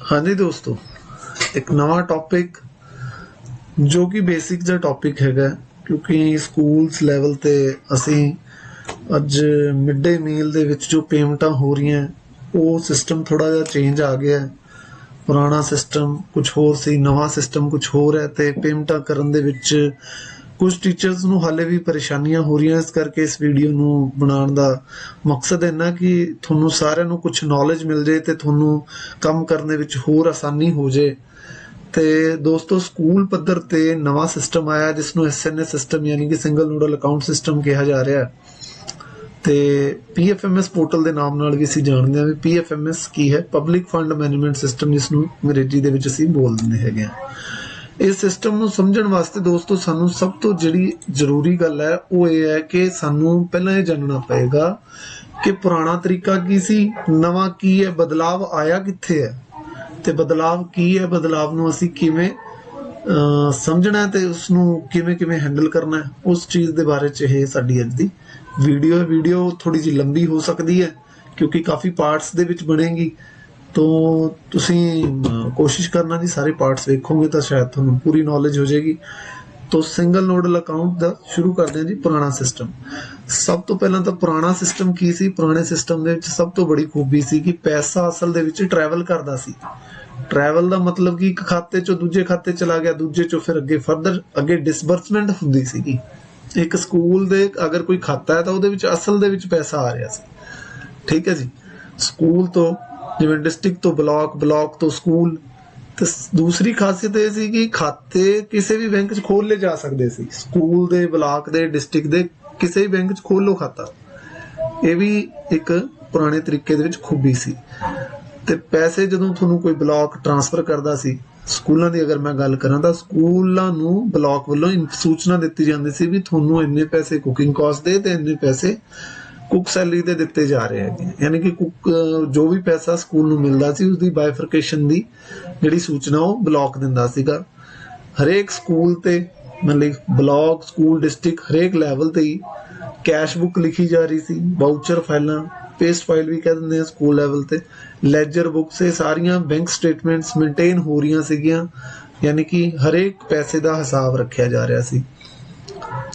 हाँ जी दोस्तों, एक नवा टॉपिक जो कि बेसिक जिहा टॉपिक हैगा, क्योंकि स्कूल्स लैवल ते ਅਸੀਂ ਅੱਜ ਮਿਡ ਡੇ ਮੀਲ ਦੇ ਵਿੱਚ ਜੋ ਪੇਮੈਂਟਾਂ ਹੋ ਰਹੀਆਂ ਉਹ ਸਿਸਟਮ ਥੋੜਾ ਜਿਹਾ ਚੇਂਜ ਆ ਗਿਆ। ਪੁਰਾਣਾ ਸਿਸਟਮ ਕੁਝ ਹੋਰ ਸੀ, ਨਵਾਂ ਸਿਸਟਮ ਕੁਝ ਹੋਰ ਹੈ ਤੇ ਪੇਮੈਂਟਾਂ ਕਰਨ ਦੇ ਵਿੱਚ ਕੁਝ ਟੀਚਰਸ ਨੂੰ ਹਾਲੇ ਵੀ ਪਰੇਸ਼ਾਨੀਆਂ ਹੋ ਰਹੀਆਂ। ਇਸ ਕਰਕੇ ਇਸ ਵੀਡੀਓ ਨੂੰ ਬਣਾਉਣ ਦਾ ਮਕਸਦ ਇੰਨਾ ਕਿ ਤੁਹਾਨੂੰ ਸਾਰਿਆਂ ਨੂੰ ਕੁਝ ਨੌਲੇਜ ਮਿਲ ਜੇ ਤੇ ਤੁਹਾਨੂੰ ਕੰਮ ਕਰਨ ਦੇ ਵਿੱਚ ਹੋਰ ਆਸਾਨੀ ਹੋ ਜੇ। ਤੇ ਦੋਸਤੋ, ਸਕੂਲ ਪੱਧਰ ਤੇ ਨਵਾਂ ਸਿਸਟਮ ਆਇਆ ਜਿਸ ਨੂੰ SNA ਸਿਸਟਮ ਯਾਨੀ ਕਿ ਸਿੰਗਲ ਨੋਡਲ ਅਕਾਊਂਟ ਸਿਸਟਮ ਕਿਹਾ ਜਾ ਰਿਹਾ ਤੇ PFMS ਪੋਰਟਲ ਦੇ ਨਾਮ ਨਾਲ ਵੀ ਅਸੀਂ ਜਾਣਦੇ ਹਾਂ। ਵੀ PFMS ਕੀ ਹੈ? ਪਬਲਿਕ ਫੰਡ ਮੈਨੇਜਮੈਂਟ ਸਿਸਟਮ, ਜਿਸ ਨੂੰ ਅੰਗਰੇਜ਼ੀ ਦੇ ਵਿੱਚ ਅਸੀਂ ਬੋਲ ਦਿੰਦੇ ਹੈਗੇ ਹਾਂ। ਇਸ ਸਿਸਟਮ ਨੂੰ ਸਮਝਣ ਵਾਸਤੇ ਦੋਸਤੋ ਸਾਨੂੰ ਸਭ ਤੋਂ ਜਿਹੜੀ ਜ਼ਰੂਰੀ ਗੱਲ ਹੈ ਉਹ ਇਹ ਹੈ ਕਿ ਸਾਨੂੰ ਪਹਿਲਾਂ ਇਹ ਜਾਣਨਾ ਪਏਗਾ ਕਿ ਪੁਰਾਣਾ ਤਰੀਕਾ ਕੀ ਸੀ, ਨਵਾਂ ਕੀ ਹੈ, ਬਦਲਾਵ ਆਇਆ ਕਿੱਥੇ ਹੈ ਤੇ ਬਦਲਾਵ ਕੀ ਹੈ, ਬਦਲਾਵ ਨੂੰ ਅਸੀਂ ਕਿਵੇਂ ਸਮਝਣਾ ਤੇ ਉਸਨੂੰ ਕਿਵੇਂ ਕਿਵੇਂ ਹੈਂਡਲ ਕਰਨਾ, ਉਸ ਚੀਜ਼ ਦੇ ਬਾਰੇ 'ਚ ਇਹ ਸਾਡੀ ਅੱਜ ਦੀ ਵੀਡੀਓ ਥੋੜੀ ਜਿਹੀ ਲੰਬੀ ਹੋ ਸਕਦੀ ਹੈ ਕਿਉਂਕਿ ਕਾਫੀ ਪਾਰਟਸ ਦੇ ਵਿੱਚ ਬਣੇਗੀ। तो ਤੁਸੀਂ ਕੋਸ਼ਿਸ਼ ਕਰਨਾ ਜੀ ਸਾਰੇ ਪਾਰਟਸ ਵੇਖੋਗੇ ਤਾਂ ਸ਼ਾਇਦ ਤੁਹਾਨੂੰ ਪੂਰੀ ਨੌਲੇਜ ਹੋ ਜਾਏਗੀ। तो ਸਿੰਗਲ ਨੋਡਲ ਅਕਾਊਂਟ ਦਾ ਸ਼ੁਰੂ ਕਰਦੇ ਹਾਂ ਜੀ। ਪੁਰਾਣਾ ਸਿਸਟਮ, ਸਭ ਤੋਂ ਪਹਿਲਾਂ ਤਾਂ ਪੁਰਾਣਾ ਸਿਸਟਮ ਕੀ ਸੀ? ਪੁਰਾਣੇ ਸਿਸਟਮ ਦੇ ਵਿੱਚ ਸਭ ਤੋਂ ਬੜੀ ਖੂਬੀ ਸੀ ਕਿ ਪੈਸਾ ਅਸਲ ਦੇ ਵਿੱਚ ਟਰੈਵਲ ਕਰਦਾ ਸੀ। ਟਰੈਵਲ ਦਾ ਮਤਲਬ ਕਿ ਇੱਕ ਖਾਤੇ ਚੋਂ ਦੂਜੇ ਖਾਤੇ ਚਲਾ ਗਿਆ, ਦੂਜੇ ਚੋਂ ਫਿਰ ਅੱਗੇ ਡਿਸਬਰਸਮੈਂਟ ਹੁੰਦੀ ਸੀਗੀ। ਇੱਕ ਸਕੂਲ ਦੇ ਅਗਰ ਕੋਈ ਖਾਤਾ ਹੈ ਤਾਂ ਉਹਦੇ ਵਿੱਚ ਅਸਲ ਦੇ ਵਿੱਚ ਪੈਸਾ ਆ ਰਿਹਾ ਸੀ। ਠੀਕ ਹੈ ਜੀ। ਸਕੂਲ ਤੋਂ ਜਿਵੇਂ ਡਿਸਟ੍ਰਿਕਟ ਤੋਂ ਬਲਾਕ, ਬਲਾਕ ਤੋਂ ਸਕੂਲ। ਤੇ ਦੂਸਰੀ ਖਾਸੀਅਤ ਇਹ ਸੀ ਕਿ ਖਾਤੇ ਕਿਸੇ ਵੀ ਬੈਂਕ 'ਚ ਖੋਲ੍ਹੇ ਜਾ ਸਕਦੇ ਸੀ। ਸਕੂਲ ਦੇ, ਬਲਾਕ ਦੇ, ਡਿਸਟ੍ਰਿਕਟ ਦੇ ਕਿਸੇ ਵੀ ਬੈਂਕ 'ਚ ਖੋਲ੍ਹ ਲਓ ਖਾਤਾ। ਇਹ ਵੀ ਇੱਕ ਪੁਰਾਣੇ ਤਰੀਕੇ ਦੇ ਵਿੱਚ ਖੂਬੀ ਸੀ। ਤੇ ਪੈਸੇ ਜਦੋਂ ਤੁਹਾਨੂੰ ਕੋਈ ਬਲਾਕ ਟ੍ਰਾਂਸਫਰ ਕਰਦਾ ਸੀ, ਸਕੂਲਾਂ ਦੀ ਅਗਰ ਮੈਂ ਗੱਲ ਕਰਾਂ ਤਾਂ ਸਕੂਲਾਂ ਨੂੰ ਬਲਾਕ ਵੱਲੋਂ ਸੂਚਨਾ ਦਿੱਤੀ ਜਾਂਦੀ ਸੀ ਵੀ ਤੁਹਾਨੂੰ ਇੰਨੇ ਪੈਸੇ ਕੁਕਿੰਗ ਕਾਸਟ ਦੇ ਤੇ ਇੰਨੇ ਪੈਸੇ ਕੁੱਕ ਸੈਲਰੀ ਤੇ ਦਿੱਤੇ ਜਾ ਰਹੇ ਹੈਗੇ। ਯਾਨੀ ਕਿ ਕੁੱਕ ਜੋ ਵੀ ਪੈਸਾ ਸਕੂਲ ਨੂੰ ਮਿਲਦਾ ਸੀ ਉਸਦੀ ਬਾਈਫਰਕੇਸ਼ਨ ਦੀ ਜਿਹੜੀ ਸੂਚਨਾ ਉਹ ਬਲਾਕ ਦਿੰਦਾ ਸੀਗਾ। ਹਰੇਕ ਸਕੂਲ ਤੇ ਮਤਲਬ ਬਲਾਕ, ਸਕੂਲ, ਡਿਸਟ੍ਰਿਕਟ ਹਰੇਕ ਲੈਵਲ ਤੇ ਹੀ ਕੈਸ਼ ਬੁੱਕ ਲਿਖੀ ਜਾ ਰਹੀ ਸੀ। ਵਾਊਚਰ ਫਾਈਲਾਂ, ਪੇਸਟ ਫਾਈਲ ਵੀ ਕਹਿ ਦਿੰਦੇ ਆ ਸਕੂਲ ਲੈਵਲ ਤੇ, ਲੈਜਰ ਬੁੱਕਸ, ਇਹ ਸਾਰੀਆਂ ਬੈਂਕ ਸਟੇਟਮੈਂਟਸ ਮੇਨਟੇਨ ਹੋ ਰਹੀਆਂ ਸੀਗੀਆਂ। ਯਾਨੀ ਕਿ ਹਰੇਕ ਪੈਸੇ ਦਾ ਹਿਸਾਬ ਰੱਖਿਆ ਜਾ ਰਿਹਾ ਸੀ।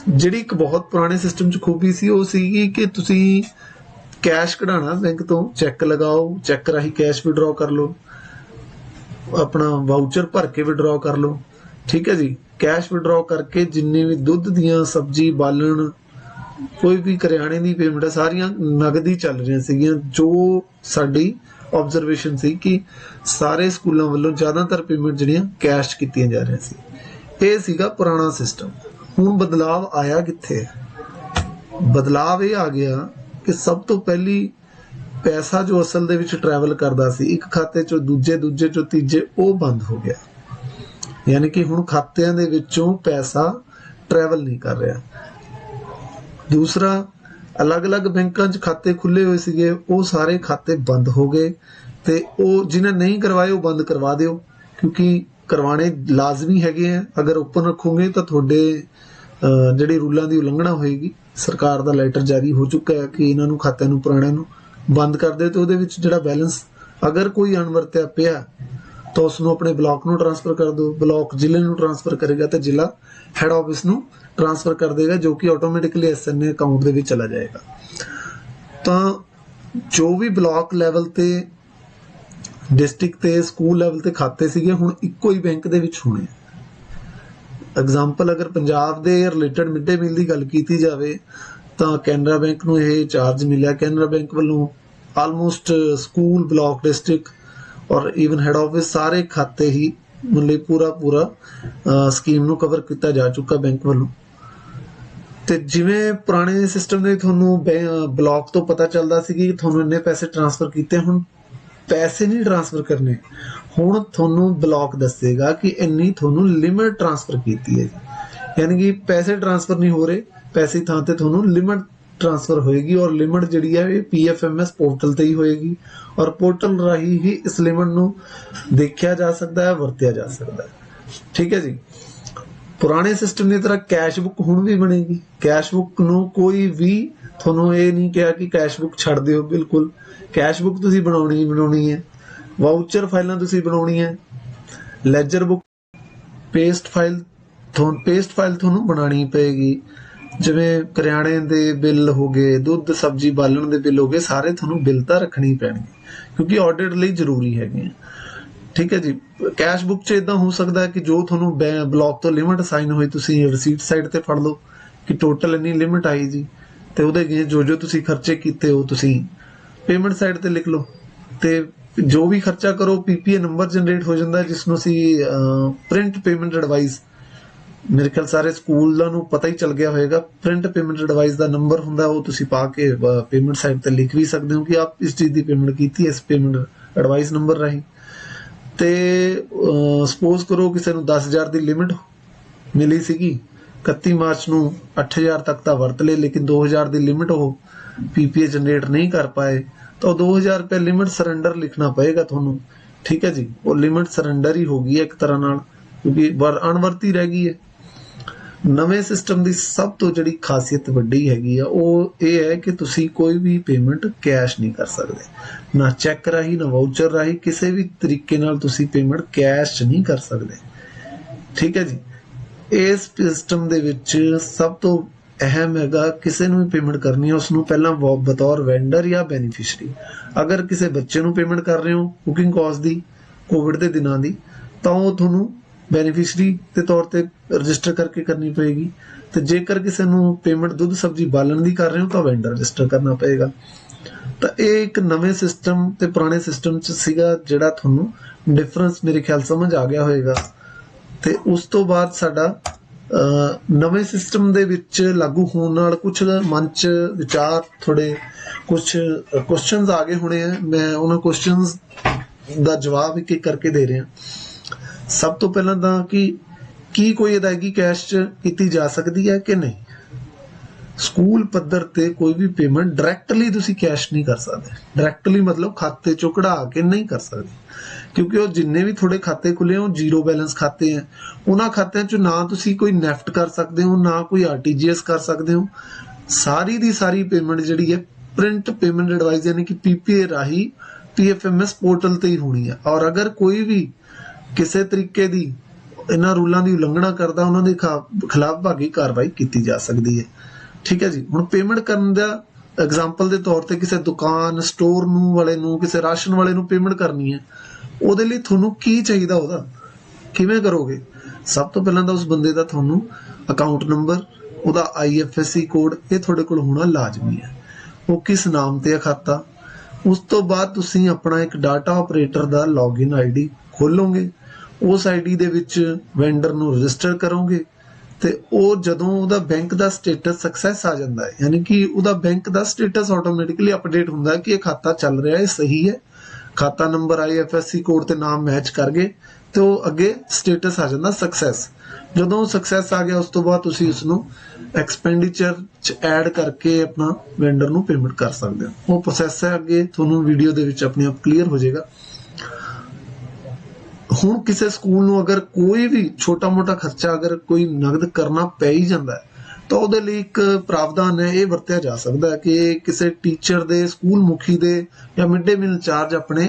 ਜਿਹੜੀ ਇੱਕ ਬਹੁਤ ਪੁਰਾਣੇ ਸਿਸਟਮ 'ਚ ਖੂਬੀ ਸੀ ਉਹ ਸੀਗੀ ਕਿ ਤੁਸੀਂ ਕੈਸ਼ ਕਢਾਉਣਾ ਬੈਂਕ ਤੋਂ, ਚੈੱਕ ਲਗਾਓ, ਚੈੱਕ ਰਾਹੀਂ ਕੈਸ਼ ਵਿਡਰਾਅ ਕਰ ਲਓ, ਆਪਣਾ ਵਾਊਚਰ ਭਰ ਕੇ ਵਿਡਰਾਅ ਕਰ ਲਓ। ਠੀਕ ਹੈ ਜੀ। ਕੈਸ਼ ਵਿਡਰਾਅ ਕਰਕੇ ਜਿੰਨੇ ਵੀ ਦੁੱਧ ਦੀਆਂ, ਸਬਜ਼ੀ, ਬਾਲਣ, ਕੋਈ ਵੀ ਕਰਿਆਣੇ ਦੀ ਪੇਮੈਂਟ ਸਾਰੀਆਂ ਨਗਦ ਹੀ ਚੱਲ ਰਹੀਆਂ ਸੀਗੀਆਂ। ਜੋ ਸਾਡੀ ਆਬਜ਼ਰਵੇਸ਼ਨ ਸੀ ਕਿ ਸਾਰੇ ਸਕੂਲਾਂ ਵੱਲੋਂ ਜ਼ਿਆਦਾਤਰ ਪੇਮੈਂਟ ਜਿਹੜੀਆਂ ਕੈਸ਼ 'ਚ ਕੀਤੀਆਂ ਜਾ ਰਹੀਆਂ ਸੀ। ਇਹ ਸੀਗਾ ਪੁਰਾਣਾ ਸਿਸਟਮ। ਹੁਣ ਬਦਲਾਵ ਆਇਆ ਕਿੱਥੇ? ਬਦਲਾਵ ਇਹ ਆ ਗਿਆ ਕਿ ਸਭ ਤੋਂ ਪਹਿਲੀ ਪੈਸਾ ਜੋ ਅਸਲ ਦੇ ਵਿੱਚ ਟਰੈਵਲ ਕਰਦਾ ਸੀ ਇੱਕ ਖਾਤੇ ਚੋਂ ਦੂਜੇ, ਦੂਜੇ ਚੋਂ ਤੀਜੇ, ਉਹ ਬੰਦ ਹੋ ਗਿਆ। ਯਾਨੀ ਕਿ ਹੁਣ ਖਾਤਿਆਂ ਦੇ ਵਿੱਚੋਂ ਪੈਸਾ ਟਰੈਵਲ ਨਹੀਂ ਕਰ ਰਿਹਾ। ਦੂਸਰਾ, ਅਲੱਗ-ਅਲੱਗ ਬੈਂਕਾਂ 'ਚ ਖਾਤੇ ਖੁੱਲ੍ਹੇ ਹੋਏ ਸੀਗੇ, ਉਹ ਸਾਰੇ ਖਾਤੇ ਬੰਦ ਹੋ ਗਏ ਤੇ ਉਹ ਜਿਹਨੇ ਨਹੀਂ ਕਰਵਾਏ ਉਹ ਬੰਦ ਕਰਵਾ ਦਿਓ, ਕਿਉਂਕਿ ਕਰਵਾਣੇ ਲਾਜ਼ਮੀ ਹੈਗੇ ਆ। ਅਗਰ ਓਪਨ ਰੱਖੋਗੇ ਤਾਂ ਤੁਹਾਡੇ ਜਿਹੜੀ ਰੂਲਾਂ ਦੀ ਉਲੰਘਣਾ ਹੋਏਗੀ। ਸਰਕਾਰ ਦਾ ਲੈਟਰ ਜਾਰੀ ਹੋ ਚੁੱਕਾ ਹੈ ਕਿ ਇਹਨਾਂ ਨੂੰ, ਖਾਤਿਆਂ ਨੂੰ, ਪੁਰਾਣਿਆਂ ਨੂੰ ਬੰਦ ਕਰ ਦਿਓ ਤੇ ਉਹਦੇ ਵਿੱਚ ਜਿਹੜਾ ਬੈਲੈਂਸ ਅਗਰ ਕੋਈ ਅਣਵਰਤਿਆ ਪਿਆ ਤਾਂ ਉਸਨੂੰ ਆਪਣੇ ਬਲਾਕ ਨੂੰ ਟ੍ਰਾਂਸਫਰ ਕਰ ਦਿਓ। ਬਲਾਕ ਜ਼ਿਲ੍ਹੇ ਨੂੰ ਟ੍ਰਾਂਸਫਰ ਕਰੇਗਾ ਤੇ ਜ਼ਿਲ੍ਹਾ ਹੈਡ ਆਫਿਸ ਨੂੰ ਟ੍ਰਾਂਸਫਰ ਕਰ ਦੇਗਾ, ਜੋ ਕਿ ਆਟੋਮੈਟਿਕਲੀ SNA ਅਕਾਊਂਟ ਦੇ ਵਿੱਚ ਚਲਾ ਜਾਏਗਾ। ਤਾਂ ਜੋ ਵੀ ਬਲਾਕ ਲੈਵਲ ਤੇ, ਡਿਸਟ੍ਰਿਕਟ ਤੇ, ਸਕੂਲ ਲੈਵਲ ਤੇ ਖਾਤੇ ਸੀਗੇ ਹੁਣ ਇੱਕੋ ਹੀ ਬੈਂਕ ਦੇ ਵਿੱਚ ਹੋਣੇ। ਐਗਜ਼ਾਮਪਲ, ਅਗਰ ਪੰਜਾਬ ਦੇ ਰਿਲੇਟਡ ਮਿਡ ਡੇ ਮੀਲ ਦੀ ਗੱਲ ਕੀਤੀ ਜਾਵੇ ਤਾਂ ਕੈਨਰਾ ਬੈਂਕ ਨੂੰ ਇਹ ਚਾਰਜ ਮਿਲਿਆ। ਕੈਨਰਾ ਬੈਂਕ ਵੱਲੋਂ ਆਲਮੋਸਟ ਸਕੂਲ, ਬਲਾਕ, ਡਿਸਟ੍ਰਿਕਟ ਔਰ ਈਵਨ ਹੈਡ ਆਫਿਸ ਸਾਰੇ ਖਾਤੇ ਹੀ ਮਤਲਬ ਪੂਰਾ ਸਕੀਮ ਨੂੰ ਕਵਰ ਕੀਤਾ ਜਾ ਚੁੱਕਾ ਬੈਂਕ ਵੱਲੋਂ। ਤੇ ਜਿਵੇਂ ਪੁਰਾਣੇ ਸਿਸਟਮ ਦੇ ਤੁਹਾਨੂੰ ਬਲਾਕ ਤੋਂ ਪਤਾ ਚੱਲਦਾ ਸੀ ਕਿ ਤੁਹਾਨੂੰ ਇੰਨੇ ਪੈਸੇ ਟ੍ਰਾਂਸਫਰ ਕੀਤੇ, ਹੁਣ ਪੈਸੇ ਨਹੀਂ ਟ੍ਰਾਂਸਫਰ ਕਰਨੇ, ਹੁਣ ਤੁਹਾਨੂੰ ਬਲਾਕ ਦੱਸੇਗਾ ਕਿ ਇੰਨੀ ਤੁਹਾਨੂੰ ਲਿਮਿਟ ਟ੍ਰਾਂਸਫਰ ਕੀਤੀ ਹੈ। ਯਾਨੀ ਕਿ ਪੈਸੇ ਟ੍ਰਾਂਸਫਰ ਨਹੀਂ ਹੋ ਰਹੇ, ਪੈਸੇ ਥਾਂ ਤੇ ਤੁਹਾਨੂੰ ਲਿਮਿਟ ਟ੍ਰਾਂਸਫਰ ਹੋਏਗੀ ਔਰ ਲਿਮਿਟ ਜਿਹੜੀ ਹੈ ਇਹ PFMS ਪੋਰਟਲ ਤੇ ਹੀ ਹੋਏਗੀ ਔਰ ਪੋਰਟਲ ਰਾਹੀਂ ਹੀ ਇਸ ਲਿਮਿਟ ਨੂੰ ਦੇਖਿਆ ਜਾ ਸਕਦਾ ਹੈ, ਵਰਤਿਆ ਜਾ ਸਕਦਾ ਹੈ। ਠੀਕ ਹੈ ਜੀ। ਪੁਰਾਣੇ ਸਿਸਟਮ ਦੀ ਤਰ੍ਹਾਂ ਕੈਸ਼ ਬੁੱਕ ਹੁਣ ਵੀ ਬਣੇਗੀ। ਕੈਸ਼ ਬੁੱਕ ਨੂੰ ਕੋਈ ਵੀ ਤੁਹਾਨੂੰ ਇਹ ਨਹੀਂ ਕਿਹਾ ਕਿ ਕੈਸ਼ ਬੁੱਕ ਛੱਡ ਦਿਓ, ਬਿਲਕੁਲ ਕੈਸ਼ ਬੁੱਕ ਤੁਸੀਂ ਬਣਾਉਣੀ ਹੀ ਬਣਾਉਣੀ ਹੈ, ਵਾਊਚਰ ਫਾਈਲਾਂ ਤੁਸੀਂ ਬਣਾਉਣੀਆਂ, ਲੈਜਰ ਬੁੱਕ, ਪੇਸਟ ਫਾਈਲ ਤੁਹਾਨੂੰ ਬਣਾਉਣੀ ਪਏਗੀ। ਜਿਵੇਂ ਕਰਿਆਣੇ ਦੇ ਬਿੱਲ ਹੋ ਗਏ, ਦੁੱਧ ਸਬਜ਼ੀ ਬਾਲਣ ਦੇ ਬਿੱਲ ਹੋ ਗਏ, ਸਾਰੇ ਤੁਹਾਨੂੰ ਬਿੱਲ ਤਾਂ ਰੱਖਣੇ ਹੀ ਪੈਣਗੇ ਕਿਉਂਕਿ ਆਡਿਟ ਲਈ ਜ਼ਰੂਰੀ ਹੈਗੇ ਆ। ਠੀਕ ਹੈ ਜੀ। ਕੈਸ਼ ਬੁੱਕ 'ਚ ਇਦਾਂ ਹੋ ਸਕਦਾ ਹੈ ਕਿ ਜੋ ਤੁਹਾਨੂੰ ਬਲੌਕ ਤੋਂ ਲਿਮਿਟ ਅਸਾਈਨ ਹੋਈ, ਤੁਸੀਂ ਰਸੀਟ ਸਾਈਡ ਤੇ ਫੜ ਲਓ ਕਿ ਟੋਟਲ ਇੰਨੀ ਲਿਮਿਟ ਆਈ ਜੀ, ਤੇ ਉਹਦੇ ਅੱਗੇ ਜੋ ਜੋ ਤੁਸੀਂ ਖਰਚੇ ਕੀਤੇ ਉਹ ਤੁਸੀਂ ਪੇਮੈਂਟ ਸਾਈਡ ਤੇ ਲਿਖ ਲਓ, ਤੇ ਜੋ ਵੀ ਖਰਚਾ ਕਰੋ ਪੀਪੀਏ ਨੰਬਰ ਜਨਰੇਟ ਹੋ ਜਾਂਦਾ ਜਿਸ ਨੂੰ ਅਸੀਂ ਪ੍ਰਿੰਟ ਪੇਮੈਂਟ ਐਡਵਾਈਸ, ਮੇਰੇ ਖਿਆਲ ਸਾਰੇ ਸਕੂਲਾਂ ਨੂੰ ਪਤਾ ਹੀ ਚੱਲ ਗਿਆ ਹੋਏਗਾ, ਪ੍ਰਿੰਟ ਪੇਮੈਂਟ ਐਡਵਾਈਸ ਦਾ ਨੰਬਰ ਹੁੰਦਾ, ਉਹ ਤੁਸੀਂ ਪਾ ਕੇ ਪੇਮੈਂਟ ਸਾਈਟ ਤੇ ਲਿਖ ਵੀ ਸਕਦੇ ਹੋ ਕਿ ਆਪ ਇਸ ਚੀਜ਼ ਦੀ ਪੇਮੈਂਟ ਕੀਤੀ ਇਸ ਪੇਮੈਂਟ ਐਡਵਾਈਸ ਨੰਬਰ ਰਾਹੀਂ। ਤੇ ਸਪੋਜ਼ ਕਰੋ ਕਿਸੇ ਨੂੰ 10,000 ਦੀ ਲਿਮਿਟ ਮਿਲੀ ਸੀਗੀ, 31 ਮਾਰਚ ਨੂੰ 8,000 ਤੱਕ ਤਾਂ ਵਰਤ ਲਏ, ਲੇਕਿਨ 2,000 ਦੀ ਲਿਮਿਟ ਉਹ ਪੀਪੀਏ ਜਨਰੇਟ ਨਹੀਂ ਕਰ ਪਾਏ, ਤਾਂ ਉਹ 2,000 ਰੁਪਏ ਲਿਮਿਟ ਸਰੈਂਡਰ ਲਿਖਣਾ ਪਏਗਾ ਤੁਹਾਨੂੰ। ਠੀਕ ਹੈ ਜੀ। ਉਹ ਲਿਮਿਟ ਸਰੈਂਡਰ ਹੀ ਹੋ ਗਈ ਹੈ ਇੱਕ ਤਰ੍ਹਾਂ ਨਾਲ, ਕਿਉਂਕਿ ਅਣਵਰਤੀ ਰਹਿ ਗਈ ਹੈ। ਨਵੇਂ ਸਿਸਟਮ ਦੀ ਸਭ ਤੋਂ ਜਿਹੜੀ ਖਾਸੀਅਤ ਵੱਡੀ ਹੈਗੀ ਆ ਉਹ ਇਹ ਹੈ ਕਿ ਤੁਸੀਂ ਕੋਈ ਵੀ ਪੇਮੈਂਟ ਕੈਸ਼ ਨਹੀਂ ਕਰ ਸਕਦੇ, ਨਾ ਚੈੱਕ ਰਾਹੀਂ, ਨਾ ਵਾਊਚਰ ਰਾਹੀਂ, ਕਿਸੇ ਵੀ ਤਰੀਕੇ ਨਾਲ ਤੁਸੀਂ ਪੇਮੈਂਟ ਕੈਸ਼ 'ਚ ਨਹੀਂ ਕਰ ਸਕਦੇ। ਠੀਕ ਹੈ ਜੀ। ਇਸ ਸਿਸਟਮ ਦੇ ਵਿੱਚ ਸਭ ਤੋਂ ਅਹਿਮ ਹੈਗਾ, ਕਿਸੇ ਨੂੰ ਵੀ ਪੇਮੈਂਟ ਕਰਨੀ ਹੈ ਉਸਨੂੰ ਪਹਿਲਾਂ ਬਤੌਰ ਵੈਂਡਰ ਜਾਂ ਬੈਨੀਫਿਸ਼ਰੀ, ਅਗਰ ਕਿਸੇ ਬੱਚੇ ਨੂੰ ਪੇਮੈਂਟ ਕਰ ਰਹੇ ਹੋ ਕੁਕਿੰਗ ਕਾਸਟ ਦੀ ਕੋਵਿਡ ਦੇ ਦਿਨਾਂ ਦੀ, ਤਾਂ ਉਹ ਤੁਹਾਨੂੰ ਬੈਨੀਫਿਸ਼ਰੀ ਦੇ ਤੌਰ ਤੇ ਰਜਿਸਟਰ ਕਰਕੇ ਕਰਨੀ ਪਏਗੀ, ਤੇ ਜੇਕਰ ਕਿਸੇ ਨੂੰ ਪੇਮੈਂਟ ਦੁੱਧ ਸਬਜ਼ੀ ਬਾਲਣ ਦੀ ਕਰ ਰਹੇ ਹੋ ਤਾਂ ਵੈਂਡਰ ਰਜਿਸਟਰ ਕਰਨਾ ਪਏਗਾ। ਤਾਂ ਇਹ ਇੱਕ ਨਵੇਂ ਸਿਸਟਮ ਤੇ ਪੁਰਾਣੇ ਸਿਸਟਮ 'ਚ ਸੀਗਾ, ਜਿਹੜਾ ਤੁਹਾਨੂੰ ਡਿਫਰੈਂਸ ਮੇਰੇ ਖਿਆਲ ਸਮਝ ਆ ਗਿਆ ਹੋਏਗਾ। ਤੇ ਉਸ ਤੋਂ ਬਾਅਦ ਸਾਡਾ ਨਵੇਂ ਸਿਸਟਮ ਦੇ ਵਿੱਚ ਲਾਗੂ ਹੋਣ ਨਾਲ ਕੁਝ ਮਨ 'ਚ ਵਿਚਾਰ, ਥੋੜੇ ਕੁਝ ਕੁਐਸਚਨਸ ਆ ਗਏ ਹੋਣੇ ਆ, ਮੈਂ ਉਹਨਾਂ ਕੁਐਸਚਨਸ ਦਾ ਜਵਾਬ ਇੱਕ ਇੱਕ ਕਰਕੇ ਦੇ ਰਿਹਾ। ਸਭ ਤੋਂ ਪਹਿਲਾਂ ਤਾਂ ਕਿ ਕੀ ਕੋਈ ਅਦਾਇਗੀ ਕੈਸ਼ 'ਚ ਕੀਤੀ ਜਾ ਸਕਦੀ ਹੈ ਕਿ ਨਹੀਂ। ਸਕੂਲ ਪੱਧਰ ਤੇ ਕੋਈ ਵੀ ਪੇਮੈਂਟ ਡਾਇਰੈਕਟਲੀ ਤੁਸੀਂ ਕੈਸ਼ ਨਹੀਂ ਕਰ ਸਕਦੇ, ਡਾਇਰੈਕਟਲੀ ਮਤਲਬ ਖਾਤੇ 'ਚੋਂ ਕਢਾ ਕੇ ਨਹੀਂ ਕਰ ਸਕਦੇ, ਕਿਉਂਕਿ ਉਹ ਜਿੰਨੇ ਵੀ ਤੁਹਾਡੇ ਖਾਤੇ ਖੁੱਲੇ ਉਹ ਜ਼ੀਰੋ ਬੈਲੈਂਸ ਖਾਤੇ ਹੈ। ਉਹਨਾਂ ਖਾਤਿਆਂ 'ਚ ਨਾ ਤੁਸੀਂ ਕੋਈ ਨੈਫਟ ਕਰ ਸਕਦੇ ਹੋ, ਨਾ ਕੋਈ ਆਰਟੀਜੀਐਸ ਕਰ ਸਕਦੇ ਹੋ। ਸਾਰੀ ਦੀ ਸਾਰੀ ਪੇਮੈਂਟ ਜਿਹੜੀ ਹੈ ਪ੍ਰਿੰਟ ਪੇਮੈਂਟ ਐਡਵਾਈਸ ਯਾਨੀ ਕਿ ਪੀਪੀਏ ਰਾਹੀਂ ਪੀਐਫਐਮਐਸ ਪੋਰਟਲ ਤੇ ਹੀ ਹੋਣੀ ਹੈ। ਔਰ ਅਗਰ ਕੋਈ ਵੀ ਕਿਸੇ ਤਰੀਕੇ ਦੀ ਇਹਨਾਂ ਰੂਲਾਂ ਦੀ ਉਲੰਘਣਾ ਕਰਦਾ, ਉਹਨਾਂ ਦੇ ਖਿਲਾਫ ਭਾਗੀ ਕਾਰਵਾਈ ਕੀਤੀ ਜਾ ਸਕਦੀ ਹੈ। ਠੀਕ ਹੈ ਜੀ। ਹੁਣ ਪੇਮੈਂਟ ਕਰਨ ਦਾ ਐਗਜ਼ਾਮਪਲ ਦੇ ਤੌਰ ਤੇ ਕਿਸੇ ਦੁਕਾਨ ਸਟੋਰ ਨੂੰ ਵਾਲੇ ਨੂੰ, ਕਿਸੇ ਰਾਸ਼ਨ ਵਾਲੇ ਨੂੰ ਪੇਮੈਂਟ ਕਰਨੀ ਹੈ, ਉਹਦੇ ਲਈ ਤੁਹਾਨੂੰ ਕੀ ਚਾਹੀਦਾ, ਉਹਦਾ ਕਿਵੇਂ ਕਰੋਗੇ। ਸਭ ਤੋਂ ਪਹਿਲਾਂ ਤਾਂ ਉਸ ਬੰਦੇ ਦਾ ਤੁਹਾਨੂੰ ਅਕਾਊਂਟ ਨੰਬਰ, ਉਹਦਾ IFSC ਕੋਡ, ਇਹ ਤੁਹਾਡੇ ਕੋਲ ਹੋਣਾ ਲਾਜ਼ਮੀ ਹੈ। ਉਹ ਕਿਸ ਨਾਮ ਤੇ ਹੈ ਖਾਤਾ। ਉਸ ਤੋਂ ਬਾਅਦ ਤੁਸੀਂ ਆਪਣਾ ਇੱਕ ਡਾਟਾ ਆਪਰੇਟਰ ਦਾ ਲੌਗਇਨ ID ਖੋਲੋਗੇ, ਉਸ ID ਦੇ ਵਿੱਚ ਵੈਂਡਰ ਨੂੰ ਰਜਿਸਟਰ ਕਰੋਗੇ, ਤੇ ਉਹ ਜਦੋਂ ਉਹਦਾ ਬੈਂਕ ਦਾ ਸਟੇਟਸ ਸਕਸੈਸ ਆ ਜਾਂਦਾ ਹੈ, ਯਾਨੀ ਕਿ ਉਹਦਾ ਬੈਂਕ ਦਾ ਸਟੇਟਸ ਆਟੋਮੈਟਿਕਲੀ ਅਪਡੇਟ ਹੁੰਦਾ ਹੈ ਕਿ ਇਹ ਖਾਤਾ ਚੱਲ ਰਿਹਾ ਹੈ, ਸਹੀ ਹੈ, ਖਾਤਾ ਨੰਬਰ IFSC ਕੋਡ ਤੇ ਨਾਮ ਮੈਚ ਕਰ ਗਏ, ਤੇ ਉਹ ਅੱਗੇ ਸਟੇਟਸ ਆ ਜਾਂਦਾ ਸਕਸੈਸ। ਜਦੋਂ ਸਕਸੈਸ ਆ ਗਿਆ ਉਸ ਤੋਂ ਬਾਅਦ ਤੁਸੀਂ ਉਸਨੂੰ ਐਕਸਪੈਂਡੀਚਰ 'ਚ ਐਡ ਕਰਕੇ ਆਪਣਾ ਵੈਂਡਰ ਨੂੰ ਪੇਮੈਂਟ ਕਰ ਸਕਦੇ ਹੋ। ਉਹ ਪ੍ਰੋਸੈਸ ਹੈ, ਅੱਗੇ ਤੁਹਾਨੂੰ ਵੀਡੀਓ ਦੇ ਵਿੱਚ ਆਪਣੇ ਆਪ ਕਲੀਅਰ ਹੋ ਜਾਏਗਾ। ਹੁਣ ਕਿਸੇ ਸਕੂਲ ਨੂੰ ਅਗਰ ਕੋਈ ਵੀ ਛੋਟਾ ਮੋਟਾ ਖਰਚਾ ਅਗਰ ਕੋਈ ਨਗਦ ਕਰਨਾ ਪੈ ਹੀ ਜਾਂਦਾ ਹੈ, ਤਾਂ ਉਹਦੇ ਲਈ ਇੱਕ ਪ੍ਰਾਵਧਾਨ ਹੈ, ਇਹ ਵਰਤਿਆ ਜਾ ਸਕਦਾ ਹੈ ਕਿ ਕਿਸੇ ਟੀਚਰ ਦੇ, ਸਕੂਲ ਮੁਖੀ ਦੇ ਜਾਂ ਮਿਡ ਡੇ ਮੀਲ ਇੰਚਾਰਜ ਆਪਣੇ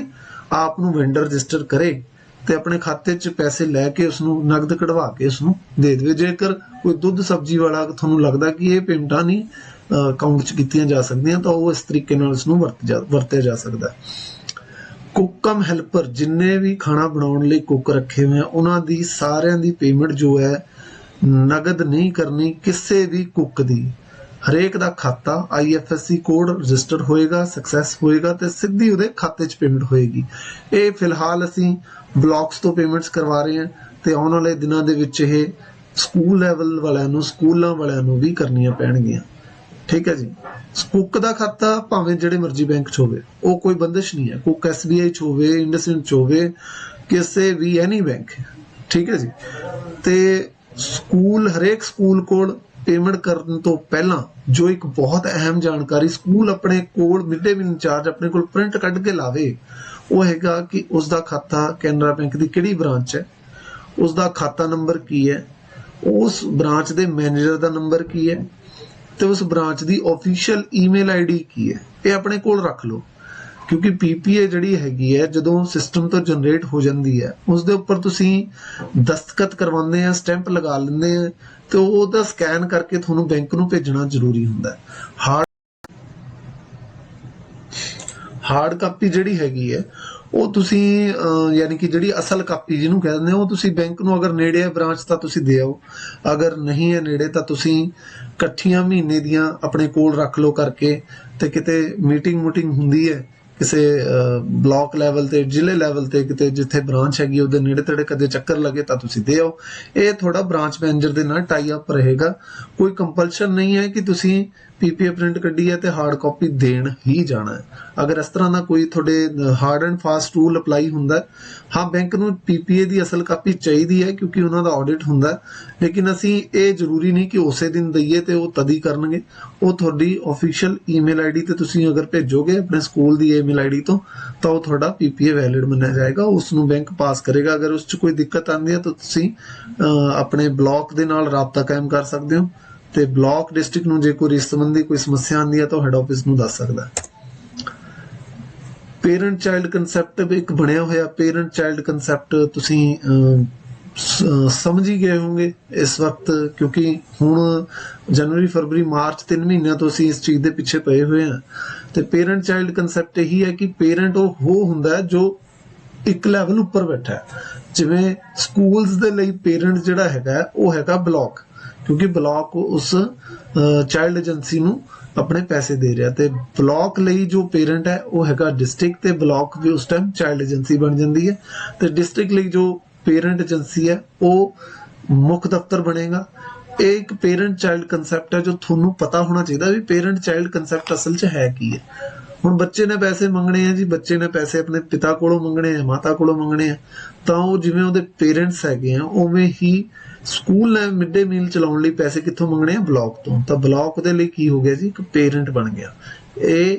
ਆਪ ਨੂੰ ਵੈਂਡਰ ਰਜਿਸਟਰ ਕਰੇ ਤੇ ਆਪਣੇ ਖਾਤੇ 'ਚ ਪੈਸੇ ਲੈ ਕੇ ਉਸਨੂੰ ਨਗਦ ਕਢਵਾ ਕੇ ਉਸਨੂੰ ਦੇ ਦੇਵੇ। ਜੇਕਰ ਕੋਈ ਦੁੱਧ ਸਬਜ਼ੀ ਵਾਲਾ ਤੁਹਾਨੂੰ ਲੱਗਦਾ ਕਿ ਇਹ ਪੇਮੈਂਟਾਂ ਨਹੀਂ ਅਕਾਊਂਟ 'ਚ ਕੀਤੀਆਂ ਜਾ ਸਕਦੀਆਂ, ਤਾਂ ਉਹ ਇਸ ਤਰੀਕੇ ਨਾਲ ਉਸਨੂੰ ਵਰਤਿਆ ਜਾ ਸਕਦਾ। ਕੁੱਕ ਕਮ ਹੈਲਪਰ, ਜਿੰਨੇ ਵੀ ਖਾਣਾ ਬਣਾਉਣ ਲਈ ਕੁੱਕ ਰੱਖੇ ਹੋਏ ਆ, ਉਹਨਾਂ ਦੀ ਸਾਰਿਆਂ ਦੀ ਪੇਮੈਂਟ ਜੋ ਹੈ ਨਗਦ ਨਹੀਂ ਕਰਨੀ ਕਿਸੇ ਵੀ ਕੁੱਕ ਦੀ। ਹਰੇਕ ਦਾ ਖਾਤਾ IFSC ਕੋਡ ਰਜਿਸਟਰ ਹੋਏਗਾ, ਸਕਸੈਸ ਹੋਏਗਾ, ਤੇ ਸਿੱਧੀ ਉਹਦੇ ਖਾਤੇ 'ਚ ਪੇਮੈਂਟ ਹੋਏਗੀ। ਇਹ ਫਿਲਹਾਲ ਅਸੀਂ ਬਲੌਕਸ ਤੋਂ ਪੇਮੈਂਟਸ ਕਰਵਾ ਰਹੇ ਹਾਂ, ਤੇ ਆਉਣ ਵਾਲੇ ਦਿਨਾਂ ਦੇ ਵਿੱਚ ਇਹ ਸਕੂਲ ਲੈਵਲ ਵਾਲਿਆਂ ਨੂੰ, ਸਕੂਲਾਂ ਵਾਲਿਆਂ ਨੂੰ ਵੀ ਕਰਨੀਆਂ ਪੈਣਗੀਆਂ। ਠੀਕ ਹੈ ਜੀ। ਕੁੱਕ ਦਾ ਖਾਤਾ ਭਾਵੇਂ ਜਿਹੜੇ ਮਰਜ਼ੀ ਬੈਂਕ 'ਚ ਹੋਵੇ, ਉਹ ਕੋਈ ਬੰਦਿਸ਼ ਨਹੀਂ ਹੈ। ਕੁੱਕ SBI 'ਚ ਹੋਵੇ, ਇੰਡਸਇੰਡ 'ਚ ਹੋਵੇ, ਕਿਸੇ ਵੀ ਐਨੀ ਬੈਂਕ। ਠੀਕ ਹੈ ਜੀ। ਤੇ ਸਕੂਲ, ਹਰੇਕ ਸਕੂਲ ਕੋਲ ਪੇਮੈਂਟ ਕਰਨ ਤੋਂ ਪਹਿਲਾਂ ਜੋ ਇੱਕ ਬਹੁਤ ਅਹਿਮ ਜਾਣਕਾਰੀ ਸਕੂਲ ਆਪਣੇ ਕੋਲ, ਮਿਡ ਡੇ ਮੀਲ ਇੰਚਾਰਜ ਆਪਣੇ ਕੋਲ ਪ੍ਰਿੰਟ ਕੱਢ ਕੇ ਲਾਵੇ, ਉਹ ਹੈਗਾ ਕਿ ਉਸਦਾ ਖਾਤਾ ਕੈਨਰਾ ਬੈਂਕ ਦੀ ਕਿਹੜੀ ਬ੍ਰਾਂਚ ਹੈ, ਉਸਦਾ ਖਾਤਾ ਨੰਬਰ ਕੀ ਹੈ, ਉਸ ਬ੍ਰਾਂਚ ਦੇ ਮੈਨੇਜਰ ਦਾ ਨੰਬਰ ਕੀ ਹੈ, ਤੇ ਉਸ ਬ੍ਰਾਂਚ ਦੀ ਆਫੀਸ਼ੀਅਲ ਈਮੇਲ ਆਈਡੀ ਕੀ ਹੈ, ਇਹ ਆਪਣੇ ਕੋਲ ਰੱਖ ਲਓ। ਕਿਉਂਕਿ ਪੀਪੀਏ ਜਿਹੜੀ ਹੈਗੀ ਹੈ ਜਦੋਂ ਸਿਸਟਮ ਤੋਂ ਜਨਰੇਟ ਹੋ ਜਾਂਦੀ ਹੈ ਉਸ ਦੇ ਉੱਪਰ ਤੁਸੀਂ ਦਸਤਖਤ ਕਰਵਾਉਂਦੇ ਆ, ਸਟੈਂਪ ਲਗਾ ਲੈਂਦੇ ਆ, ਤੇ ਉਹਦਾ ਸਕੈਨ ਕਰਕੇ ਤੁਹਾਨੂੰ ਬੈਂਕ ਨੂੰ ਭੇਜਣਾ ਜ਼ਰੂਰੀ ਹੁੰਦਾ ਹੈ। ਹਾਰਡ ਕਾਪੀ ਜਿਹੜੀ ਹੈਗੀ ਹੈ ਉਹ ਤੁਸੀਂ ਯਾਨੀ ਕਿ ਜਿਹੜੀ ਅਸਲ ਕਾਪੀ ਜਿਹਨੂੰ ਕਹਿ ਦਿੰਦੇ ਉਹ ਤੁਸੀਂ ਬੈਂਕ ਨੂੰ ਅਗਰ ਨੇੜੇ ਹੈ ਬ੍ਰਾਂਚ ਤਾਂ ਤੁਸੀਂ ਦੇ ਆਓ, ਅਗਰ ਨਹੀਂ ਹੈ ਨੇੜੇ ਤਾਂ ਤੁਸੀਂ ਇਕੱਠੀਆਂ ਮਹੀਨੇ ਦੀਆਂ ਆਪਣੇ ਕੋਲ ਰੱਖ ਲਓ ਕਰਕੇ, ਤੇ ਕਿਤੇ ਮੀਟਿੰਗ ਹੁੰਦੀ ਹੈ ਕਿਸੇ ਬਲਾਕ ਲੈਵਲ ਤੇ, ਜ਼ਿਲ੍ਹੇ ਲੈਵਲ ਤੇ, ਕਿਤੇ ਜਿੱਥੇ ਬ੍ਰਾਂਚ ਹੈਗੀ ਉਹਦੇ ਨੇੜੇ ਤੇੜੇ ਕਦੇ ਚੱਕਰ ਲੱਗੇ ਤਾਂ ਤੁਸੀਂ ਦੇ ਆਓ। ਇਹ ਥੋੜਾ ਬ੍ਰਾਂਚ ਮੈਨੇਜਰ ਦੇ ਨਾਲ ਟਾਈ ਅਪ ਰਹੇਗਾ। ਕੋਈ ਕੰਪਲਸ਼ਨ ਨਹੀਂ ਹੈ ਕਿ ਤੁਸੀਂ ਪੀਪੀਏ ਪ੍ਰਿੰਟ ਕੱਢੀ ਹੈ ਤੇ ਹਾਰਡ ਕਾਪੀ ਦੇਣ ਹੀ ਜਾਣਾ ਹੈ। ਅਗਰ ਇਸ ਤਰ੍ਹਾਂ ਦਾ ਕੋਈ ਤੁਹਾਡੇ hard and fast rule apply ਹੁੰਦਾ, ਹਾਂ ਬੈਂਕ ਨੂੰ ਪੀਪੀਏ ਦੀ ਅਸਲ ਕਾਪੀ ਚਾਹੀਦੀ ਹੈ ਕਿਉਂਕਿ ਉਹਨਾਂ ਦਾ ਆਡਿਟ ਹੁੰਦਾ, ਲੇਕਿਨ ਅਸੀਂ ਇਹ ਜ਼ਰੂਰੀ ਨਹੀਂ ਕਿ ਉਸੇ ਦਿਨ ਦਈਏ ਤੇ ਉਹ ਤਦ ਹੀ ਕਰਨਗੇ। ਉਹ ਤੁਹਾਡੀ ਆਫੀਸ਼ੀਅਲ ਈਮੇਲ ਆਈਡੀ ਤੇ ਤੁਸੀਂ ਅਗਰ ਭੇਜੋਗੇ ਆਪਣੇ ਸਕੂਲ ਦੀ ਈਮੇਲ ਆਈਡੀ ਤੋਂ ਤਾਂ ਉਹ ਤੁਹਾਡਾ ਪੀਪੀਏ ਵੈਲਿਡ ਮੰਨਿਆ ਜਾਏਗਾ, ਉਸ ਨੂੰ ਬੈਂਕ ਪਾਸ ਕਰੇਗਾ। ਅਗਰ ਉਸ 'ਚ ਕੋਈ ਦਿੱਕਤ ਆਉਂਦੀ ਹੈ ਤਾਂ ਤੁਸੀਂ ਆਪਣੇ ਬਲਾਕ ਦੇ ਨਾਲ ਰਾਬਤਾ ਕਾਇਮ ਕਰ ਸਕਦੇ ਹੋ, ਤੇ ਬਲਾਕ ਡਿਸਟ੍ਰਿਕਟ ਨੂੰ ਜੇ ਕੋਈ ਇਸ ਸੰਬੰਧੀ ਕੋਈ ਸਮੱਸਿਆ ਆਉਂਦੀ ਹੈ ਤਾਂ ਹੈਡ ਆਫਿਸ ਨੂੰ ਦੱਸ ਸਕਦਾ। ਪੇਰੈਂਟ ਚਾਈਲਡ ਕੰਸੈਪਟ ਇੱਕ ਬਣਿਆ ਹੋਇਆ, ਪੇਰੈਂਟ ਚਾਈਲਡ ਕੰਸੈਪਟ ਤੁਸੀਂ ਸਮਝ ਹੀ ਗਏ ਹੋਵੋਗੇ ਇਸ ਵਕਤ, ਕਿਉਂਕਿ ਹੁਣ ਜਨਵਰੀ ਫਰਵਰੀ ਮਾਰਚ 3 ਮਹੀਨਿਆਂ ਤੋਂ ਅਸੀਂ ਇਸ ਚੀਜ਼ ਦੇ ਪਿੱਛੇ ਪਏ ਹੋਏ ਹਾਂ। ਤੇ ਪੇਰੈਂਟ ਚਾਈਲਡ ਕੰਸੈਪਟ ਇਹੀ ਹੈ ਕਿ ਪੇਰੈਂਟ ਉਹ ਹੁੰਦਾ ਹੈ ਜੋ ਇੱਕ ਲੈਵਲ ਉੱਪਰ ਬੈਠਾ ਹੈ। ਜਿਵੇਂ ਸਕੂਲਸ ਦੇ ਲਈ ਪੇਰੈਂਟ ਜਿਹੜਾ ਹੈਗਾ ਉਹ ਹੈਗਾ ਬਲਾਕ, ਕਿਉਂਕਿ ਬਲਾਕ ਉਸ ਚਾਈਲਡ ਏਜੰਸੀ ਨੂੰ ਆਪਣੇ ਪੈਸੇ ਦੇ ਰਿਹਾ, ਤੇ ਬਲਾਕ ਲਈ ਜੋ ਪੇਰੈਂਟ ਹੈ ਉਹ ਹੈਗਾ ਡਿਸਟ੍ਰਿਕਟ, ਤੇ ਬਲਾਕ ਵੀ ਉਸ ਟਾਈਮ ਚਾਈਲਡ ਏਜੰਸੀ ਬਣ ਜਾਂਦੀ ਹੈ। ਤੇ ਡਿਸਟ੍ਰਿਕਟ ਲਈ ਜੋ ਪੇਰੈਂਟ ਏਜੰਸੀ ਹੈ ਉਹ ਮੁੱਖ ਦਫ਼ਤਰ ਬਣੇਗਾ। ਇਹ ਇੱਕ ਪੇਰੈਂਟ ਚਾਈਲਡ ਕੰਸੈਪਟ ਹੈ ਜੋ ਤੁਹਾਨੂੰ ਪਤਾ ਹੋਣਾ ਚਾਹੀਦਾ ਵੀ ਪੇਰੈਂਟ ਚਾਈਲਡ ਕੰਸੈਪਟ ਅਸਲ 'ਚ ਹੈ ਕੀ ਹੈ। ਹੁਣ ਬੱਚੇ ਨੇ ਪੈਸੇ ਮੰਗਣੇ ਆ ਜੀ, ਬੱਚੇ ਨੇ ਪੈਸੇ ਆਪਣੇ ਪਿਤਾ ਕੋਲੋਂ ਮੰਗਣੇ ਆ, ਮਾਤਾ ਕੋਲੋਂ ਮੰਗਣੇ ਆ, ਤਾਂ ਉਹ ਜਿਵੇਂ ਉਹਦੇ ਪੇਰੈਂਟਸ ਹੈਗੇ ਆ ਉਵੇਂ ਹੀ ਸਕੂਲ ਨੇ ਮਿਡ ਡੇ ਮੀਲ ਚਲਾਉਣ ਲਈ ਪੈਸੇ ਕਿੱਥੋਂ ਮੰਗਣੇ ਆ, ਬਲਾਕ ਤੋਂ। ਤਾਂ ਬਲਾਕ ਦੇ ਲਈ ਕੀ ਹੋ ਗਿਆ ਜੀ, ਇੱਕ ਪੇਰੈਂਟ ਬਣ ਗਿਆ। ਇਹ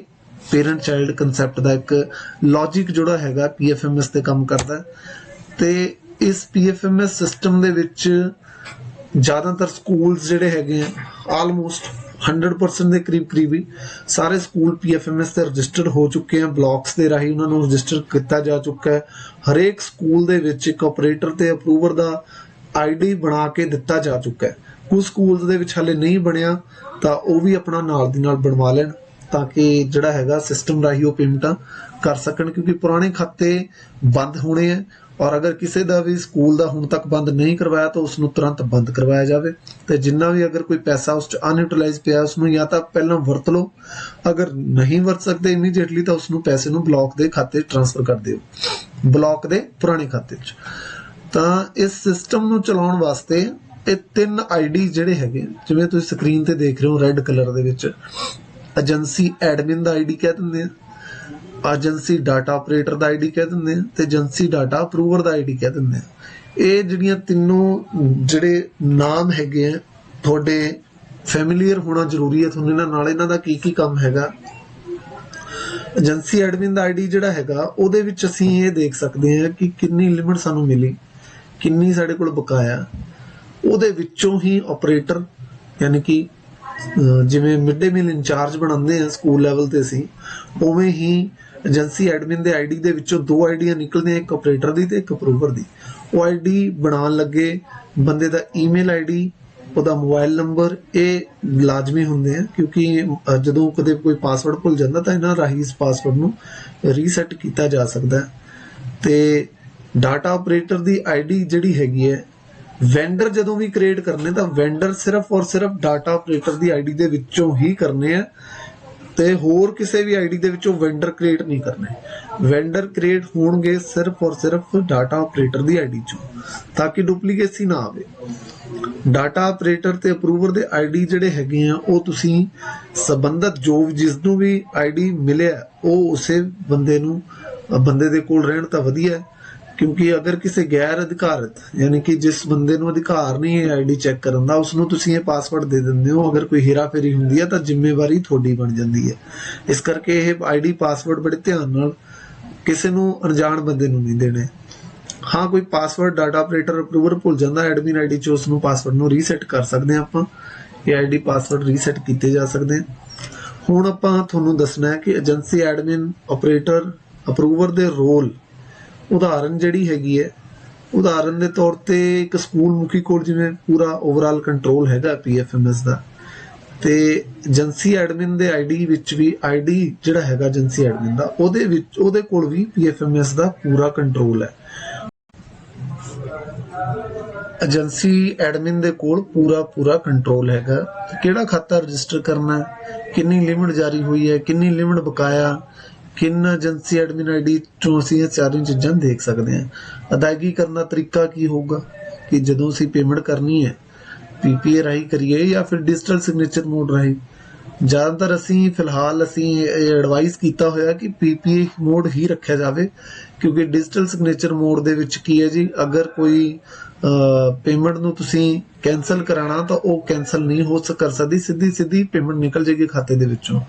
ਪੇਰੈਂਟ ਚਾਈਲਡ ਕੰਸੈਪਟ ਦਾ ਇੱਕ ਲੌਜਿਕ ਜਿਹੜਾ ਹੈਗਾ ਪੀਐਫਐਮਐਸ ਤੇ ਕੰਮ ਕਰਦਾ। ਤੇ ਇਸ ਪੀਐਫਐਮਐਸ ਸਿਸਟਮ ਦੇ ਵਿੱਚ ਜ਼ਿਆਦਾਤਰ ਸਕੂਲਸ ਜਿਹੜੇ ਹੈਗੇ ਆ ਆਲਮੋਸਟ 100% ਦੇ ਕਰੀਬ ਹੀ ਸਾਰੇ ਸਕੂਲ ਪੀਐਫਐਮਐਸ ਤੇ ਰਜਿਸਟਰਡ ਹੋ ਚੁੱਕੇ ਆ। ਬਲਾਕਸ ਦੇ ਰਾਹੀਂ ਉਹਨਾਂ ਨੂੰ ਰਜਿਸਟਰ ਕੀਤਾ ਜਾ ਚੁੱਕਾ ਹੈ। ਹਰੇਕ ਸਕੂਲ ਦੇ ਵਿੱਚ ਇੱਕ ਆਪਰੇਟਰ ਤੇ ਅਪਰੂਵਰ ਦਾ ਆਈਡੀ ਬਣਾ ਕੇ ਦਿੱਤਾ ਜਾ ਚੁੱਕਾ ਹੈ। ਕੁਝ ਸਕੂਲਸ ਦੇ ਵਿੱਚ ਹਾਲੇ ਨਹੀਂ ਬਣਿਆ ਤਾਂ ਉਹ ਵੀ ਆਪਣਾ ਨਾਲ ਦੀ ਨਾਲ ਬਣਵਾ ਲੈਣ, ਤਾਂ ਕਿ ਜਿਹੜਾ ਹੈਗਾ ਸਿਸਟਮ ਰਾਹੀਂ ਉਹ ਪੇਮੈਂਟਾਂ ਕਰ ਸਕਣ, ਕਿਉਂਕਿ ਪੁਰਾਣੇ ਖਾਤੇ ਬੰਦ ਹੋਣੇ ਆ। ਔਰ ਅਗਰ ਕਿਸੇ ਦਾ ਵੀ ਸਕੂਲ ਦਾ ਹੁਣ ਤੱਕ ਬੰਦ ਨਹੀਂ ਕਰਵਾਇਆ ਤਾਂ ਉਸ ਨੂੰ ਤੁਰੰਤ ਬੰਦ ਕਰਵਾਇਆ ਜਾਵੇ, ਤੇ ਜਿੰਨਾ ਵੀ ਅਗਰ ਕੋਈ ਪੈਸਾ ਉਸ 'ਚ ਅਨਯੂਟਿਲਾਈਜ਼ ਪਿਆ ਉਸ ਨੂੰ ਜਾਂ ਤਾਂ ਪਹਿਲਾਂ ਵਰਤ ਲਓ, ਅਗਰ ਨਹੀਂ ਵਰਤ ਸਕਦੇ ਇਮੀਡੀਏਟਲੀ ਤਾਂ ਉਸ ਨੂੰ ਪੈਸੇ ਨੂੰ ਬਲਾਕ ਦੇ ਖਾਤੇ 'ਚ ਟ੍ਰਾਂਸਫਰ ਕਰ ਦਿਓ, ਬਲਾਕ ਦੇ ਪੁਰਾਣੇ ਖਾਤੇ 'ਚ। ਤਾਂ ਇਸ ਸਿਸਟਮ ਨੂੰ ਚਲਾਉਣ ਵਾਸਤੇ ਇਹ 3 ਆਈਡੀ ਜਿਹੜੇ ਹੈਗੇ, ਜਿਵੇਂ ਤੁਸੀਂ ਸਕਰੀਨ ਤੇ ਦੇਖ ਰਹੇ ਹੋ ਰੈੱਡ ਕਲਰ ਦੇ ਵਿੱਚ, ਏਜੰਸੀ ਐਡਮਿਨ ਦਾ ਆਈਡੀ ਕਹਿ ਦਿੰਦੇ ਆ, ਏਜੰਸੀ ਡਾਟਾ ਆਪਰੇਟਰ ਦਾ ਆਈਡੀ ਕਹਿ ਦਿੰਦੇ ਆ, ਤੇ ਏਜੰਸੀ ਡਾਟਾ ਅਪਰੂਵਰ ਦਾ ਆਈਡੀ ਕਹਿ ਦਿੰਦੇ ਆ। ਇਹ ਜਿਹੜੀਆਂ ਤਿੰਨੋਂ ਜਿਹੜੇ ਨਾਮ ਹੈਗੇ ਆ ਤੁਹਾਡੇ ਫੈਮਿਲੀਅਰ ਹੋਣਾ ਜ਼ਰੂਰੀ ਹੈ ਤੁਹਾਨੂੰ ਇਹਨਾਂ ਨਾਲ, ਇਹਨਾਂ ਦਾ ਕੀ ਕੀ ਕੰਮ ਹੈਗਾ। ਏਜੰਸੀ ਐਡਮਿਨ ਦਾ ਆਈਡੀ ਜਿਹੜਾ ਹੈਗਾ ਉਹਦੇ ਵਿੱਚ ਅਸੀਂ ਇਹ ਦੇਖ ਸਕਦੇ ਹਾਂ ਕਿ ਕਿੰਨੀ ਲਿਮਿਟ ਸਾਨੂੰ ਮਿਲੀ, ਕਿੰਨੀ ਸਾਡੇ ਕੋਲ ਬਕਾਇਆ। ਉਹਦੇ ਵਿੱਚੋਂ ਹੀ ਆਪਰੇਟਰ ਯਾਨੀ ਕਿ ਜਿਵੇਂ ਮਿਡ ਡੇ ਮੀਲ ਇੰਚਾਰਜ ਬਣਾਉਂਦੇ ਆ ਸਕੂਲ ਲੈਵਲ ਤੇ ਅਸੀਂ, ਉਵੇਂ ਹੀ ਏਜੰਸੀ ਐਡਮਿਨ ਦੇ ਆਈਡੀ ਦੇ ਵਿੱਚੋਂ 2 ਆਈਡੀਆਂ ਨਿਕਲਦੀਆਂ, ਇੱਕ ਆਪਰੇਟਰ ਦੀ ਤੇ ਇੱਕ ਅਪਰੂਵਰ ਦੀ। ਉਹ ਆਈਡੀ ਬਣਾਉਣ ਲੱਗੇ ਬੰਦੇ ਦਾ ਈਮੇਲ ਆਈਡੀ, ਉਹਦਾ ਮੋਬਾਈਲ ਨੰਬਰ, ਇਹ ਲਾਜ਼ਮੀ ਹੁੰਦੇ ਆ, ਕਿਉਂਕਿ ਜਦੋਂ ਕਦੇ ਕੋਈ ਪਾਸਵਰਡ ਭੁੱਲ ਜਾਂਦਾ ਤਾਂ ਇਹਨਾਂ ਰਾਹੀਂ ਇਸ ਪਾਸਵਰਡ ਨੂੰ ਰੀਸੈਟ ਕੀਤਾ ਜਾ ਸਕਦਾ। ਤੇ ਡਾਟਾ ਆਪਰੇਟਰ ਦੀ ਆਈਡੀ ਜਿਹੜੀ ਹੈਗੀ ਹੈ, ਵੈਂਡਰ ਜਦੋਂ ਵੀ ਕ੍ਰੀਏਟ ਕਰਨੇ ਤਾਂ ਵੈਂਡਰ ਸਿਰਫ ਔਰ ਸਿਰਫ ਡਾਟਾ ਆਪਰੇਟਰ ਦੀ ਆਈਡੀ ਦੇ ਵਿੱਚੋਂ ਹੀ ਕਰਨੇ ਆ, ਤੇ ਹੋਰ ਕਿਸੇ ਵੀ ਆਈਡੀ ਦੇ ਵਿੱਚੋਂ ਵੈਂਡਰ ਕ੍ਰੀਏਟ ਨਹੀਂ ਕਰਨੇ। ਵੈਂਡਰ ਕ੍ਰੀਏਟ ਹੋਣਗੇ ਸਿਰਫ ਔਰ ਸਿਰਫ ਡਾਟਾ ਆਪਰੇਟਰ ਦੀ ਆਈਡੀ ਚੋਂ, ਤਾਂ ਕਿ ਡੁਪਲੀਕੇਸੀ ਨਾ ਆਵੇ। ਡਾਟਾ ਆਪਰੇਟਰ ਤੇ ਅਪਰੂਵਰ ਦੇ ਆਈਡੀ ਜਿਹੜੇ ਹੈਗੇ ਆ ਉਹ ਤੁਸੀਂ ਸੰਬੰਧਤ ਜਿਸ ਨੂੰ ਵੀ ਆਈਡੀ ਮਿਲਿਆ ਉਹ ਉਸੇ ਬੰਦੇ ਦੇ ਕੋਲ ਰਹਿਣ ਤਾਂ ਵਧੀਆ, ਕਿਉਂਕਿ ਅਗਰ ਕਿਸੇ ਗੈਰ ਅਧਿਕਾਰਤ ਯਾਨੀ ਕਿ ਜਿਸ ਬੰਦੇ ਨੂੰ ਅਧਿਕਾਰ ਨਹੀਂ ਹੈ ਆਈਡੀ ਚੈੱਕ ਕਰਨ ਦਾ, ਉਸ ਨੂੰ ਤੁਸੀਂ ਇਹ ਪਾਸਵਰਡ ਦੇ ਦਿੰਦੇ ਹੋ, ਅਗਰ ਕੋਈ ਹੇਰਾਫੇਰੀ ਹੁੰਦੀ ਹੈ ਤਾਂ ਜ਼ਿੰਮੇਵਾਰੀ ਤੁਹਾਡੀ ਬਣ ਜਾਂਦੀ ਹੈ। ਇਸ ਕਰਕੇ ਇਹ ਆਈਡੀ ਪਾਸਵਰਡ ਬੜੇ ਧਿਆਨ ਨਾਲ ਕਿਸੇ ਨੂੰ ਅਣਜਾਣ ਬੰਦੇ ਨੂੰ ਨਹੀਂ ਦੇਣੇ। ਹਾਂ, ਕੋਈ ਪਾਸਵਰਡ ਡਾਟਾ ਆਪਰੇਟਰ ਅਪਰੂਵਰ ਭੁੱਲ ਜਾਂਦਾ ਐਡਮਿਨ ਆਈਡੀ 'ਚ, ਉਸ ਨੂੰ ਪਾਸਵਰਡ ਨੂੰ ਰੀਸੈਟ ਕਰ ਸਕਦੇ ਹਾਂ ਆਪਾਂ। ਇਹ ਆਈਡੀ ਪਾਸਵਰਡ ਰੀਸੈਟ ਕੀਤੇ ਜਾ ਸਕਦੇ हैं। ਹੁਣ ਆਪਾਂ ਤੁਹਾਨੂੰ ਦੱਸਣਾ ਹੈ ਕਿ ਏਜੰਸੀ ਐਡਮਿਨ ਆਪਰੇਟਰ ਅਪਰੂਵਰ ਦੇ ਰੋਲ ਉਦਾਹਰਨ ਜਿਹੜੀ ਹੈਗੀ ਹੈ, ਉਦਾਹਰਨ ਦੇ ਤੌਰ ਤੇ ਇੱਕ ਸਕੂਲ ਮੁਖੀ ਕੋਲ ਜਿਵੇਂ ਪੂਰਾ ਓਵਰਆਲ ਕੰਟਰੋਲ ਹੈਗਾ PFMS ਦਾ, ਤੇ ਏਜੰਸੀ ਐਡਮਿਨ ਦੇ ਆਈਡੀ ਵਿੱਚ ਵੀ ਆਈਡੀ ਜਿਹੜਾ ਹੈਗਾ ਏਜੰਸੀ ਐਡਮਿਨ ਦਾ ਉਹਦੇ ਕੋਲ ਵੀ PFMS ਦਾ ਪੂਰਾ ਕੰਟਰੋਲ ਹੈ। ਏਜੰਸੀ ਐਡਮਿਨ ਦੇ ਕੋਲ ਪੂਰਾ ਕੰਟਰੋਲ ਹੈਗਾ ਕਿਹੜਾ ਖਾਤਾ ਰਜਿਸਟਰ ਕਰਨਾ, ਕਿੰਨੀ ਲਿਮਿਟ ਜਾਰੀ ਹੋਈ ਹੈ, ਕਿੰਨੀ ਲਿਮਿਟ ਬਕਾਇਆ, ਕਿੰਨਾ ਏਜੰਸੀ ਐਡਮਿਨ ਆਈਡੀ ਚੋਂ ਅਸੀਂ ਇਹ ਸਾਰੀਆਂ ਚੀਜ਼ਾਂ ਦੇਖ ਸਕਦੇ ਹਾਂ। ਅਦਾਇਗੀ ਕਰਨ ਦਾ ਤਰੀਕਾ ਕੀ ਹੋਊਗਾ ਕਿ ਜਦੋਂ ਅਸੀਂ ਪੇਮੈਂਟ ਕਰਨੀ ਹੈ PPA ਰਾਹੀਂ ਕਰੀਏ ਜਾਂ ਫਿਰ ਡਿਜੀਟਲ ਸਿਗਨੇਚਰ ਮੋਡ ਰਾਹੀਂ। ਜ਼ਿਆਦਾਤਰ ਫਿਲਹਾਲ ਅਸੀਂ ਐਡਵਾਈਸ ਕੀਤਾ ਹੋਇਆ ਕਿ PPA ਮੋਡ ਹੀ ਰੱਖਿਆ ਜਾਵੇ, ਕਿਉਂਕਿ ਡਿਜੀਟਲ ਸਿਗਨੇਚਰ ਮੋਡ ਦੇ ਵਿੱਚ ਕੀ ਹੈ ਜੀ, ਅਗਰ ਕੋਈ ਪੇਮੈਂਟ ਨੂੰ ਤੁਸੀਂ ਕੈਂਸਲ ਕਰਾਣਾ ਤਾਂ ਉਹ ਕੈਂਸਲ ਨਹੀਂ ਹੋ ਕਰ ਸਕਦੀ, ਸਿੱਧੀ ਪੇਮੈਂਟ ਨਿਕਲ ਜਾਏਗੀ ਖਾਤੇ ਦੇ ਵਿੱਚੋਂ,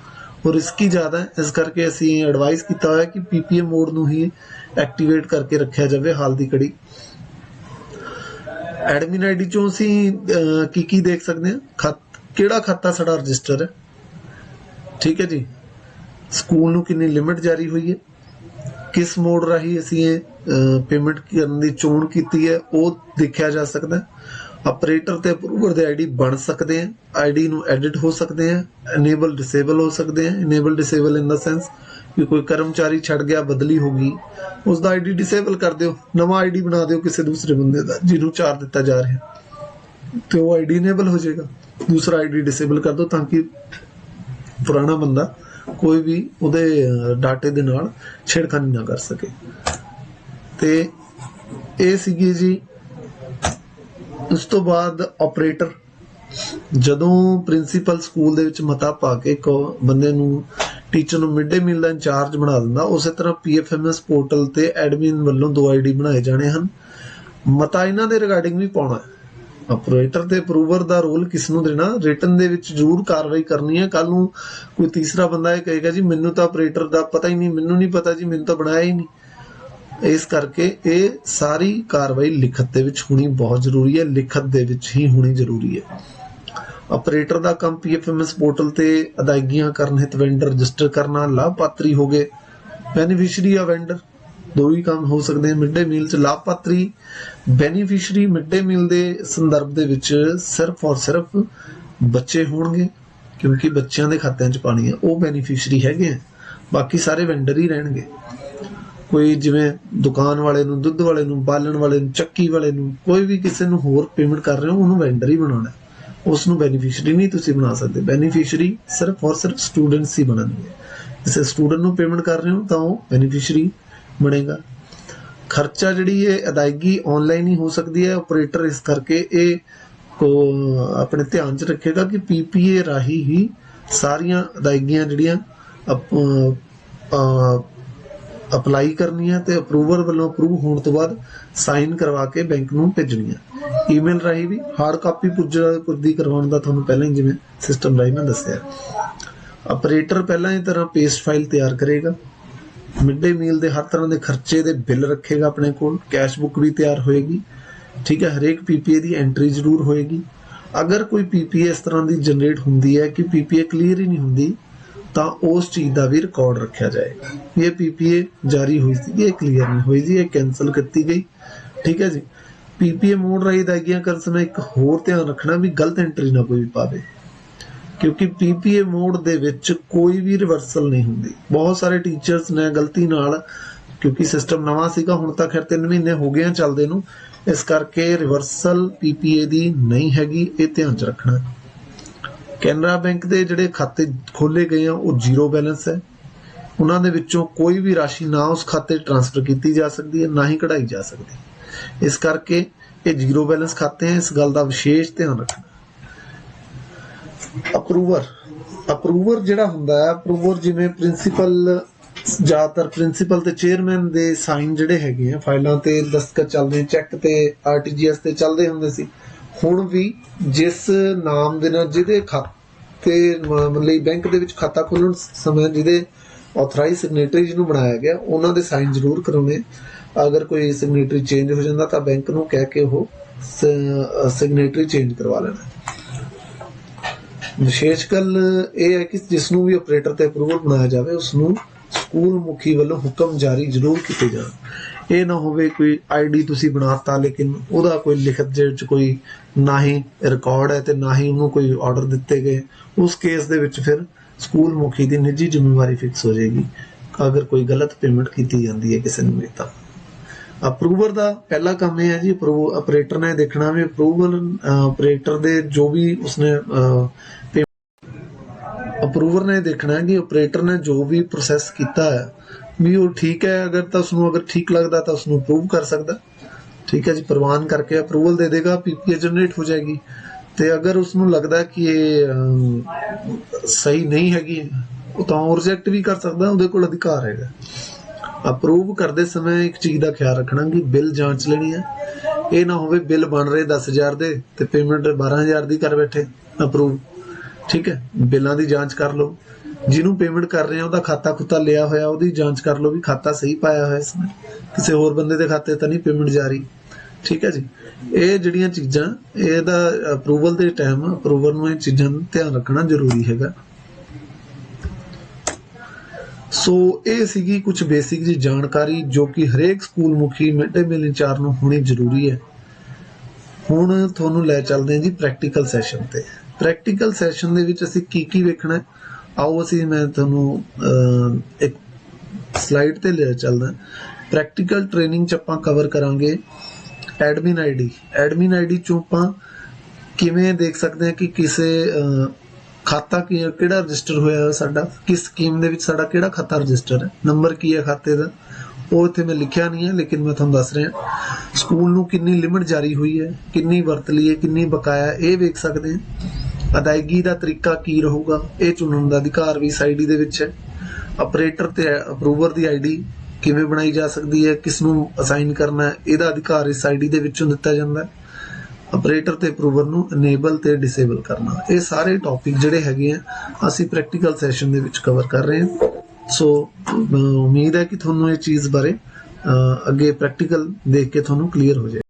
ਉਹ ਰਿਸਕੀ ਜ਼ਿਆਦਾ ਹੈ। ਇਸ ਕਰਕੇ ਅਸੀਂ ਐਡਵਾਈਸ ਕੀਤਾ ਹੋਇਆ ਕਿ PPA ਮੋਡ ਨੂੰ ਹੀ ਐਕਟੀਵੇਟ ਕਰਕੇ ਰੱਖਿਆ ਜਾਵੇ ਹਾਲ ਦੀ ਘੜੀ। ਐਡਮਿਨ ਆਈਡੀ ਚੋਂ ਅਸੀਂ ਕੀ ਦੇਖ ਸਕਦੇ ਹਾਂ, ਕਿਹੜਾ ਖਾਤਾ ਸਾਡਾ ਰਜਿਸਟਰ ਹੈ, ਠੀਕ ਹੈ ਜੀ, ਸਕੂਲ ਨੂੰ ਕਿੰਨੀ ਲਿਮਿਟ ਜਾਰੀ ਹੋਈ ਹੈ, ਕਿਸ ਮੋਡ ਰਾਹੀਂ ਅਸੀਂ ਇਹ ਪੇਮੈਂਟ ਕਰਨ ਦੀ ਚੋਣ ਕੀਤੀ ਹੈ ਉਹ ਦੇਖਿਆ ਜਾ ਸਕਦਾ। ਆਪਰੇਟਰ ਤੇ ਅਪਰੂਵਰ ਦੇ ਆਈਡੀ ਬਣ ਸਕਦੇ ਆ, ਆਈਡੀ ਨੂੰ ਐਡਿਟ ਹੋ ਸਕਦੇ ਆ, ਇਨੇਬਲ ਡਿਸੇਬਲ ਹੋ ਸਕਦੇ ਆ। ਇਨੇਬਲ ਡਿਸੇਬਲ ਇਨ ਦਾ ਸੈਂਸ ਕਿ ਕੋਈ ਕਰਮਚਾਰੀ ਛੱਡ ਗਿਆ, ਬਦਲੀ ਹੋ ਗਈ, ਉਸ ਦਾ ਆਈਡੀ ਡਿਸੇਬਲ ਕਰ ਦਿਓ, ਨਵਾਂ ਆਈਡੀ ਬਣਾ ਦਿਓ ਕਿਸੇ ਦੂਸਰੇ ਬੰਦੇ ਦਾ ਜਿਹਨੂੰ ਚਾਰ ਦਿੱਤਾ ਜਾ ਰਿਹਾ, ਤੇ ਉਹ ਆਈਡੀ ਇਨੇਬਲ ਹੋ ਜਾਏਗਾ। ਦੂਸਰਾ ਆਈਡੀ ਡਿਸੇਬਲ ਕਰ ਦਿਓ ਤਾਂ ਕਿ ਪੁਰਾਣਾ ਬੰਦਾ ਕੋਈ ਵੀ ਉਹਦੇ ਡਾਟੇ ਦੇ ਨਾਲ ਛੇੜਖਾਨੀ ਨਾ ਕਰ ਸਕੇ। ਤੇ ਇਹ ਸੀਗੀ ਜੀ। ਉਸ ਤੋਂ ਬਾਅਦ ਆਪਰੇਟਰ, ਜਦੋਂ ਪ੍ਰਿੰਸੀਪਲ ਸਕੂਲ ਦੇ ਵਿੱਚ ਮਤਾ ਪਾ ਕੇ ਇੱਕ ਬੰਦੇ ਨੂੰ, ਟੀਚਰ ਨੂੰ ਮਿਡ ਡੇ ਮੀਲ ਦਾ ਇੰਚਾਰਜ ਬਣਾ ਦਿੰਦਾ, ਉਸੇ ਤਰ੍ਹਾਂ PFMS ਪੋਰਟਲ ਤੇ ਐਡਮਿਨ ਵੱਲੋਂ 2 ਆਈਡੀ ਬਣਾਏ ਜਾਣੇ ਹਨ। ਮਤਾ ਇਹਨਾਂ ਦੇ ਰਿਗਾਰਡਿੰਗ ਵੀ ਪਾਉਣਾ ਹੈ। ਆਪਰੇਟਰ ਤੇ ਅਪਰੂਵਰ ਦਾ ਰੋਲ ਕਿਸ ਨੂੰ ਦੇਣਾ, ਰਿਟਨ ਦੇ ਵਿੱਚ ਜ਼ਰੂਰ ਕਾਰਵਾਈ ਕਰਨੀ ਹੈ। ਕੱਲ ਨੂੰ ਕੋਈ ਤੀਸਰਾ ਬੰਦਾ ਇਹ ਕਹੇਗਾ ਜੀ ਮੈਨੂੰ ਤਾਂ ਆਪਰੇਟਰ ਦਾ ਪਤਾ ਹੀ ਨਹੀਂ, ਮੈਨੂੰ ਨਹੀਂ ਪਤਾ ਜੀ, ਮੈਨੂੰ ਤਾਂ ਬਣਾਇਆ ਹੀ ਨਹੀਂ। ਇਸ ਕਰਕੇ ਇਹ ਸਾਰੀ ਕਾਰਵਾਈ ਲਿਖਤ ਦੇ ਵਿੱਚ ਹੋਣੀ ਬਹੁਤ ਜ਼ਰੂਰੀ ਹੈ, ਲਿਖਤ ਦੇ ਵਿੱਚ ਹੀ ਹੋਣੀ ਜ਼ਰੂਰੀ ਹੈ। ਆਪਰੇਟਰ ਦਾ ਕੰਮ PFMS ਪੋਰਟਲ ਤੇ ਅਦਾਇਗੀਆਂ ਕਰਨ ਹਿੱਤ ਵੈਂਡਰ ਰਜਿਸਟਰ ਕਰਨਾ, ਲਾਭਪਾਤਰੀ ਹੋ ਗਏ, ਬੈਨੀਫਿਸ਼ਰੀ ਜਾਂ ਵੈਂਡਰ, ਦੋ ਹੀ ਕੰਮ ਹੋ ਸਕਦੇ ਹਨ। ਮਿਡ ਡੇ ਮੀਲ 'ਚ ਲਾਭਪਾਤਰੀ, ਬੈਨੀਫਿਸ਼ਰੀ ਮਿਡ ਡੇ ਮੀਲ ਦੇ ਸੰਦਰਭ ਦੇ ਵਿੱਚ ਸਿਰਫ ਔਰ ਸਿਰਫ ਬੱਚੇ ਹੋਣਗੇ, ਕਿਉਂਕਿ ਬੱਚਿਆਂ ਦੇ ਖਾਤਿਆਂ 'ਚ ਪਾਣੀ ਹੈ, ਉਹ ਬੈਨੀਫਿਸ਼ਰੀ ਹੈਗੇ ਆ, ਬਾਕੀ ਸਾਰੇ ਵੈਂਡਰ ਹੀ ਰਹਿਣਗੇ। ਕੋਈ ਜਿਵੇਂ ਦੁਕਾਨ ਵਾਲੇ ਨੂੰ, ਦੁੱਧ ਵਾਲੇ ਨੂੰ, ਬਾਲਣ ਵਾਲੇ ਨੂੰ, ਚੱਕੀ ਵਾਲੇ ਨੂੰ, ਕੋਈ ਵੀ ਕਿਸੇ ਨੂੰ ਹੋਰ ਪੇਮੈਂਟ ਕਰ ਰਹੇ ਹੋ ਉਹਨੂੰ ਵੈਂਡਰ ਹੀ ਬਣਾਉਣਾ, ਉਸ ਨੂੰ ਬੈਨੀਫਿਸ਼ਰੀ ਨਹੀਂ ਤੁਸੀਂ ਬਣਾ ਸਕਦੇ। ਬੈਨੀਫਿਸ਼ਰੀ ਸਿਰਫ ਔਰ ਸਿਰਫ ਸਟੂਡੈਂਟਸ ਹੀ ਬਣਨਗੇ। ਕਿਸੇ ਸਟੂਡੈਂਟ ਨੂੰ ਪੇਮੈਂਟ ਕਰ ਰਹੇ ਹੋ ਤਾਂ ਉਹ ਬੈਨੀਫਿਸ਼ਰੀ ਬਣੇਗਾ। ਖਰਚਾ ਜਿਹੜੀ ਇਹ ਅਦਾਇਗੀ ਆਨਲਾਈਨ ਹੀ ਹੋ ਸਕਦੀ ਹੈ। ਆਪਰੇਟਰ ਇਸ ਕਰਕੇ ਇਹ ਆਪਣੇ ਧਿਆਨ 'ਚ ਰੱਖੇਗਾ ਕਿ PPA ਰਾਹੀਂ ਹੀ ਸਾਰੀਆਂ ਅਦਾਇਗੀਆਂ ਜਿਹੜੀਆਂ ਅਪਲਾਈ ਕਰਨੀਆਂ ਤੇ ਅਪਰੂਵਰ ਵੱਲੋਂ ਅਪਰੂਵ ਹੋਣ ਤੋਂ ਬਾਅਦ ਸਾਈਨ ਕਰਵਾ ਕੇ ਬੈਂਕ ਨੂੰ ਭੇਜਣੀਆਂ। ਈਮੇਲ ਰਾਹੀਂ ਵੀ ਹਾਰਡ ਕਾਪੀ ਪੁਰਦੀ ਕਰਵਾਉਣ ਦਾ ਤੁਹਾਨੂੰ ਪਹਿਲਾਂ ਹੀ ਜਿਵੇਂ ਸਿਸਟਮ ਰਾਹੀਂ ਮੈਂ ਦੱਸਿਆ। ਆਪਰੇਟਰ ਪਹਿਲਾਂ ਹੀ ਤਰ੍ਹਾਂ ਪੇਸਟ ਫਾਈਲ ਤਿਆਰ ਕਰੇਗਾ, ਮਿਡ ਡੇ ਮੀਲ ਦੇ ਹਰ ਤਰ੍ਹਾਂ ਦੇ ਖਰਚੇ ਦੇ ਬਿੱਲ ਰੱਖੇਗਾ ਆਪਣੇ ਕੋਲ, ਕੈਸ਼ ਬੁੱਕ ਵੀ ਤਿਆਰ ਹੋਏਗੀ, ਠੀਕ ਹੈ। ਹਰੇਕ PPA ਦੀ ਐਂਟਰੀ ਜ਼ਰੂਰ ਹੋਏਗੀ। ਅਗਰ ਕੋਈ PPA ਇਸ ਤਰ੍ਹਾਂ ਦੀ ਜਨਰੇਟ ਹੁੰਦੀ ਹੈ ਕਿ PPA ਕਲੀਅਰ ਹੀ ਨਹੀਂ ਹੁੰਦੀ ਤਾਂ ਉਸ ਚੀਜ਼ ਦਾ ਵੀ ਰਿਕਾਰਡ ਰੱਖਿਆ ਜਾਏਗਾ। ਇਹ PPA ਜਾਰੀ ਹੋਈ ਸੀ, ਇਹ ਕਲੀਅਰ ਨਹੀਂ ਹੋਈ ਜੀ, ਇਹ ਕੈਂਸਲ ਕੀਤੀ ਗਈ, ਠੀਕ ਹੈ ਜੀ। PPA ਮੋਡ ਰਾਹੀਂ ਅਦਾਇਗੀਆਂ ਕਰਨ ਸਮੇਂ ਇੱਕ ਹੋਰ ਧਿਆਨ ਰੱਖਣਾ ਵੀ ਗਲਤ ਐਂਟਰੀ ਨਾ ਕੋਈ ਪਾਵੇ, ਕਿਉਂਕਿ PPA ਮੋਡ ਦੇ ਵਿੱਚ ਕੋਈ ਵੀ ਰਿਵਰਸਲ ਨਹੀਂ ਹੁੰਦੀ। ਬਹੁਤ ਸਾਰੇ ਟੀਚਰਸ ਨੇ ਗਲਤੀ ਨਾਲ, ਕਿਉਂਕਿ ਸਿਸਟਮ ਨਵਾਂ ਸੀਗਾ, ਹੁਣ ਤਾਂ ਖੈਰ 3 ਮਹੀਨੇ ਹੋ ਗਏ ਆ ਚੱਲਦੇ ਨੂੰ, ਇਸ ਕਰਕੇ ਰਿਵਰਸਲ PPA ਦੀ ਨਹੀਂ ਹੈਗੀ, ਇਹ ਧਿਆਨ 'ਚ ਰੱਖਣਾ। ਕੈਨਰਾ ਬੈਂਕ ਦੇ ਜਿਹੜੇ ਖਾਤੇ ਖੋਲੇ ਗਏ ਆ ਉਹ ਜ਼ੀਰੋ ਬੈਲੈਂਸ ਹੈ, ਉਹਨਾਂ ਦੇ ਵਿੱਚੋਂ ਕੋਈ ਵੀ ਰਾਸ਼ੀ ਨਾ ਉਸ ਖਾਤੇ ਟ੍ਰਾਂਸਫਰ ਕੀਤੀ ਜਾ ਸਕਦੀ ਹੈ, ਨਾ ਹੀ ਕਢਾਈ ਜਾ ਸਕਦੀ। ਇਸ ਕਰਕੇ ਇਹ ਜ਼ੀਰੋ ਬੈਲੈਂਸ ਖਾਤੇ ਹੈ, ਇਸ ਗੱਲ ਦਾ ਵਿਸ਼ੇਸ਼ ਧਿਆਨ ਰੱਖਣਾ। ਅਪਰੂਵਰ ਜਿਹੜਾ ਹੁੰਦਾ ਹੈ, ਅਪਰੂਵਰ ਜਿਵੇਂ ਪ੍ਰਿੰਸੀਪਲ, ਜ਼ਿਆਦਾਤਰ ਪ੍ਰਿੰਸੀਪਲ ਤੇ ਚੇਅਰਮੈਨ ਦੇ ਸਾਈਨ ਜਿਹੜੇ ਹੈਗੇ ਆ, ਫਾਈਲਾਂ ਤੇ ਦਸਤਖਤ ਚੱਲਦੇ, ਚੈੱਕ ਤੇ RTGS ਤੇ ਚੱਲਦੇ ਹੁੰਦੇ ਸੀ। ਹੁਣ ਵੀ ਜਿਸ ਨਾਮ ਦੇ ਨਾਲ ਜਿਹਦੇ ਖਾਤੇ ਲਈ ਬੈਂਕ ਦੇ ਵਿੱਚ ਖਾਤਾ ਖੋਲ੍ਹਣ ਸਮੇਂ ਜਿਹਦੇ ਆਥੋਰਾਈਜ਼ ਸਿਗਨੇਟਰੀ ਜਿਹਨੂੰ ਬਣਾਇਆ ਗਿਆ, ਉਹਨਾਂ ਦੇ ਸਾਈਨ ਜ਼ਰੂਰ ਕਰਾਉਣੇ। ਅਗਰ ਕੋਈ ਸਿਗਨੇਟਰੀ ਚੇਂਜ ਹੋ ਜਾਂਦਾ ਤਾਂ ਬੈਂਕ ਨੂੰ ਕਹਿ ਕੇ ਉਹ ਸਿਗਨੇਟਰੀ ਚੇਂਜ ਕਰਵਾ ਲੈਣਾ। ਵਿਸ਼ੇਸ਼ ਗੱਲ ਇਹ ਹੈ ਕਿ ਜਿਸ ਨੂੰ ਵੀ ਆਪਰੇਟਰ ਤੇ ਅਪਰੂਵਲ ਬਣਾਇਆ ਜਾਵੇ ਉਸ ਨੂੰ ਸਕੂਲ ਮੁਖੀ ਵੱਲੋਂ ਹੁਕਮ ਜਾਰੀ ਜ਼ਰੂਰ ਕੀਤੇ ਜਾਣ। ਇਹ ਨਾ ਹੋਵੇ ਕੋਈ ਆਈਡੀ ਤੁਸੀਂ ਬਣਾਤਾ ਲੇਕਿਨ ਉਹਦਾ ਕੋਈ ਲਿਖਤ ਦੇ ਵਿੱਚ ਕੋਈ ਨਾ ਹੀ ਰਿਕਾਰਡ ਹੈ ਤੇ ਨਾ ਹੀ ਉਹਨੂੰ ਕੋਈ ਆਰਡਰ ਦਿੱਤੇ ਗਏ। ਉਸ ਕੇਸ ਦੇ ਵਿੱਚ ਫਿਰ ਸਕੂਲ ਮੁਖੀ ਦੀ ਨਿੱਜੀ ਜ਼ਿੰਮੇਵਾਰੀ ਫਿਕਸ ਹੋ ਜਾਏਗੀ ਅਗਰ ਕੋਈ ਗਲਤ ਪੇਮੈਂਟ ਕੀਤੀ ਜਾਂਦੀ ਹੈ ਕਿਸੇ ਨੂੰ। ਤਾਂ ਅਪਰੂਵਰ ਦਾ ਪਹਿਲਾ ਕੰਮ ਇਹ ਹੈ ਜੀ, ਆਪਰੇਟਰ ਨੇ ਦੇਖਣਾ ਵੀ ਅਪਰੂਵਲ ਆਪਰੇਟਰ ਦੇ ਜੋ ਵੀ ਉਸਨੇ ਅਪਰੂਵਰ ਨੇ ਦੇਖਣਾ ਹੈ ਕਿ ਆਪਰੇਟਰ ਨੇ ਜੋ ਵੀ ਪ੍ਰੋਸੈਸ ਕੀਤਾ ਹੈ ਵੀ ਉਹ ਠੀਕ ਹੈ। ਅਗਰ ਤਾਂ ਉਸਨੂੰ ਅਗਰ ਠੀਕ ਲੱਗਦਾ ਤਾਂ ਉਸਨੂੰ ਅਪਰੂਵ ਕਰ ਸਕਦਾ, ਠੀਕ ਹੈ ਜੀ, ਪ੍ਰਵਾਨ ਕਰਕੇ ਅਪਰੂਵਲ ਦੇ ਦੇਗਾ, ਪੀਪੀਏ ਜਨਰੇਟ ਹੋ ਜਾਏਗੀ। ਤੇ ਅਗਰ ਉਸਨੂੰ ਲੱਗਦਾ ਕਿ ਇਹ ਸਹੀ ਨਹੀਂ ਹੈਗੀ ਉਹ ਤਾਂ ਰਿਜੈਕਟ ਵੀ ਕਰ ਸਕਦਾ, ਉਹਦੇ ਕੋਲ ਅਧਿਕਾਰ ਹੈਗਾ। ਅਪਰੂਵ ਕਰਦੇ ਸਮੇਂ ਇੱਕ ਚੀਜ਼ ਦਾ ਖਿਆਲ ਰੱਖਣਾ ਕਿ ਬਿੱਲ ਜਾਂਚ ਲੈਣੀ ਹੈ। ਇਹ ਨਾ ਹੋਵੇ ਬਿੱਲ ਬਣ ਰਹੇ 10,000 ਦੇ ਤੇ ਪੇਮੈਂਟ 12,000 ਦੀ ਕਰ ਬੈਠੇ ਅਪਰੂਵ, ਠੀਕ ਹੈ। ਬਿੱਲਾਂ ਦੀ ਜਾਂਚ ਕਰ ਲਓ, ਜਿਹਨੂੰ ਪੇਮੈਂਟ ਕਰ ਰਹੇ ਆ ਉਹਦਾ ਖਾਤਾ ਖੁੱਤਾ ਲਿਆ ਹੋਇਆ ਉਹਦੀ ਜਾਂਚ ਕਰ ਲਓ ਵੀ ਖਾਤਾ ਸਹੀ ਪਾਇਆ ਹੋਇਆ ਇਸਨੇ, ਕਿਸੇ ਹੋਰ ਬੰਦੇ ਦੇ ਖਾਤੇ ਤਾਂ ਨਹੀਂ ਪੇਮੈਂਟ ਜਾ ਰਹੀ, ਠੀਕ ਹੈ ਜੀ। ਇਹ ਜਿਹੜੀਆਂ ਚੀਜ਼ਾਂ ਇਹਦਾ ਅਪਰੂਵਲ ਦੇ ਟਾਈਮ ਅਪਰੂਵਰ ਨੂੰ ਇਹ ਚੀਜ਼ਾਂ ਦਾ ਧਿਆਨ ਰੱਖਣਾ ਜ਼ਰੂਰੀ ਹੈਗਾ। ਸੋ ਇਹ ਸੀਗੀ ਕੁਝ ਬੇਸਿਕ ਜੀ ਜਾਣਕਾਰੀ ਜੋ ਕਿ ਹਰੇਕ ਸਕੂਲ ਮੁਖੀ ਮਿਡ ਡੇ ਮੀਲ ਇੰਚਾਰਜ ਨੂੰ ਹੋਣੀ ਜ਼ਰੂਰੀ ਹੈ। ਹੁਣ ਤੁਹਾਨੂੰ ਲੈ ਚੱਲਦੇ ਹਾਂ ਜੀ ਪ੍ਰੈਕਟੀਕਲ ਸੈਸ਼ਨ ਤੇ। ਪ੍ਰੈਕਟੀਕਲ ਸੈਸ਼ਨ ਦੇ ਵਿੱਚ ਅਸੀਂ ਕੀ ਵੇਖਣਾ, ਆਓ ਅਸੀਂ ਮੈਂ ਤੁਹਾਨੂੰ ਇੱਕ ਸਲਾਈਡ ਤੇ ਲੈ ਚੱਲਦਾ। ਪ੍ਰੈਕਟੀਕਲ ਟ੍ਰੇਨਿੰਗ 'ਚ ਆਪਾਂ ਕਵਰ ਕਰਾਂਗੇ ਐਡਮਿਨ ਆਈਡੀ। ਐਡਮਿਨ ਆਈਡੀ 'ਚੋਂ ਆਪਾਂ ਕਿਵੇਂ ਦੇਖ ਸਕਦੇ ਹਾਂ ਕਿ ਕਿਸੇ ਖਾਤਾ ਕਿਹੜਾ ਰਜਿਸਟਰ ਹੋਇਆ ਸਾਡਾ, ਕਿਸ ਸਕੀਮ ਦੇ ਵਿੱਚ ਸਾਡਾ ਕਿਹੜਾ ਖਾਤਾ ਰਜਿਸਟਰ ਹੈ, ਨੰਬਰ ਕੀ ਹੈ ਖਾਤੇ ਦਾ, ਉਹ ਇੱਥੇ ਮੈਂ ਲਿਖਿਆ ਨਹੀਂ ਹੈ ਲੇਕਿਨ ਮੈਂ ਤੁਹਾਨੂੰ ਦੱਸ ਰਿਹਾ। ਸਕੂਲ ਨੂੰ ਕਿੰਨੀ ਲਿਮਿਟ ਜਾਰੀ ਹੋਈ ਹੈ, ਕਿੰਨੀ ਵਰਤ ਲਈ ਹੈ, ਕਿੰਨੀ ਬਕਾਇਆ, ਇਹ ਵੇਖ ਸਕਦੇ ਹਾਂ। ਅਦਾਇਗੀ ਦਾ ਤਰੀਕਾ ਕੀ ਰਹੂਗਾ ਇਹ ਚੁਣਨ ਦਾ ਅਧਿਕਾਰ ਵੀ ਇਸ ਆਈਡੀ ਦੇ ਵਿੱਚ ਹੈ। ਆਪਰੇਟਰ ਤੇ ਅਪਰੂਵਰ ਦੀ ਆਈਡੀ ਕਿਵੇਂ ਬਣਾਈ ਜਾ ਸਕਦੀ ਹੈ, ਕਿਸ ਨੂੰ ਅਸਾਈਨ ਕਰਨਾ ਹੈ, ਇਹਦਾ ਅਧਿਕਾਰ ਇਸ ਆਈਡੀ ਦੇ ਵਿੱਚੋਂ ਦਿੱਤਾ ਜਾਂਦਾ ਹੈ। ਆਪਰੇਟਰ ਤੇ ਅਪਰੂਵਰ ਨੂੰ ਇਨੇਬਲ ਤੇ ਡਿਸੇਬਲ ਕਰਨਾ, ਇਹ ਸਾਰੇ ਟੌਪਿਕ ਜਿਹੜੇ ਹੈਗੇ ਆ ਅਸੀਂ ਪ੍ਰੈਕਟੀਕਲ ਸੈਸ਼ਨ ਦੇ ਵਿੱਚ ਕਵਰ ਕਰ ਰਹੇ ਹਾਂ। ਸੋ ਉਮੀਦ ਹੈ ਕਿ ਤੁਹਾਨੂੰ ਇਹ ਚੀਜ਼ ਬਾਰੇ ਅੱਗੇ ਪ੍ਰੈਕਟੀਕਲ ਦੇਖ ਕੇ ਤੁਹਾਨੂੰ ਕਲੀਅਰ ਹੋ ਜਾਏ।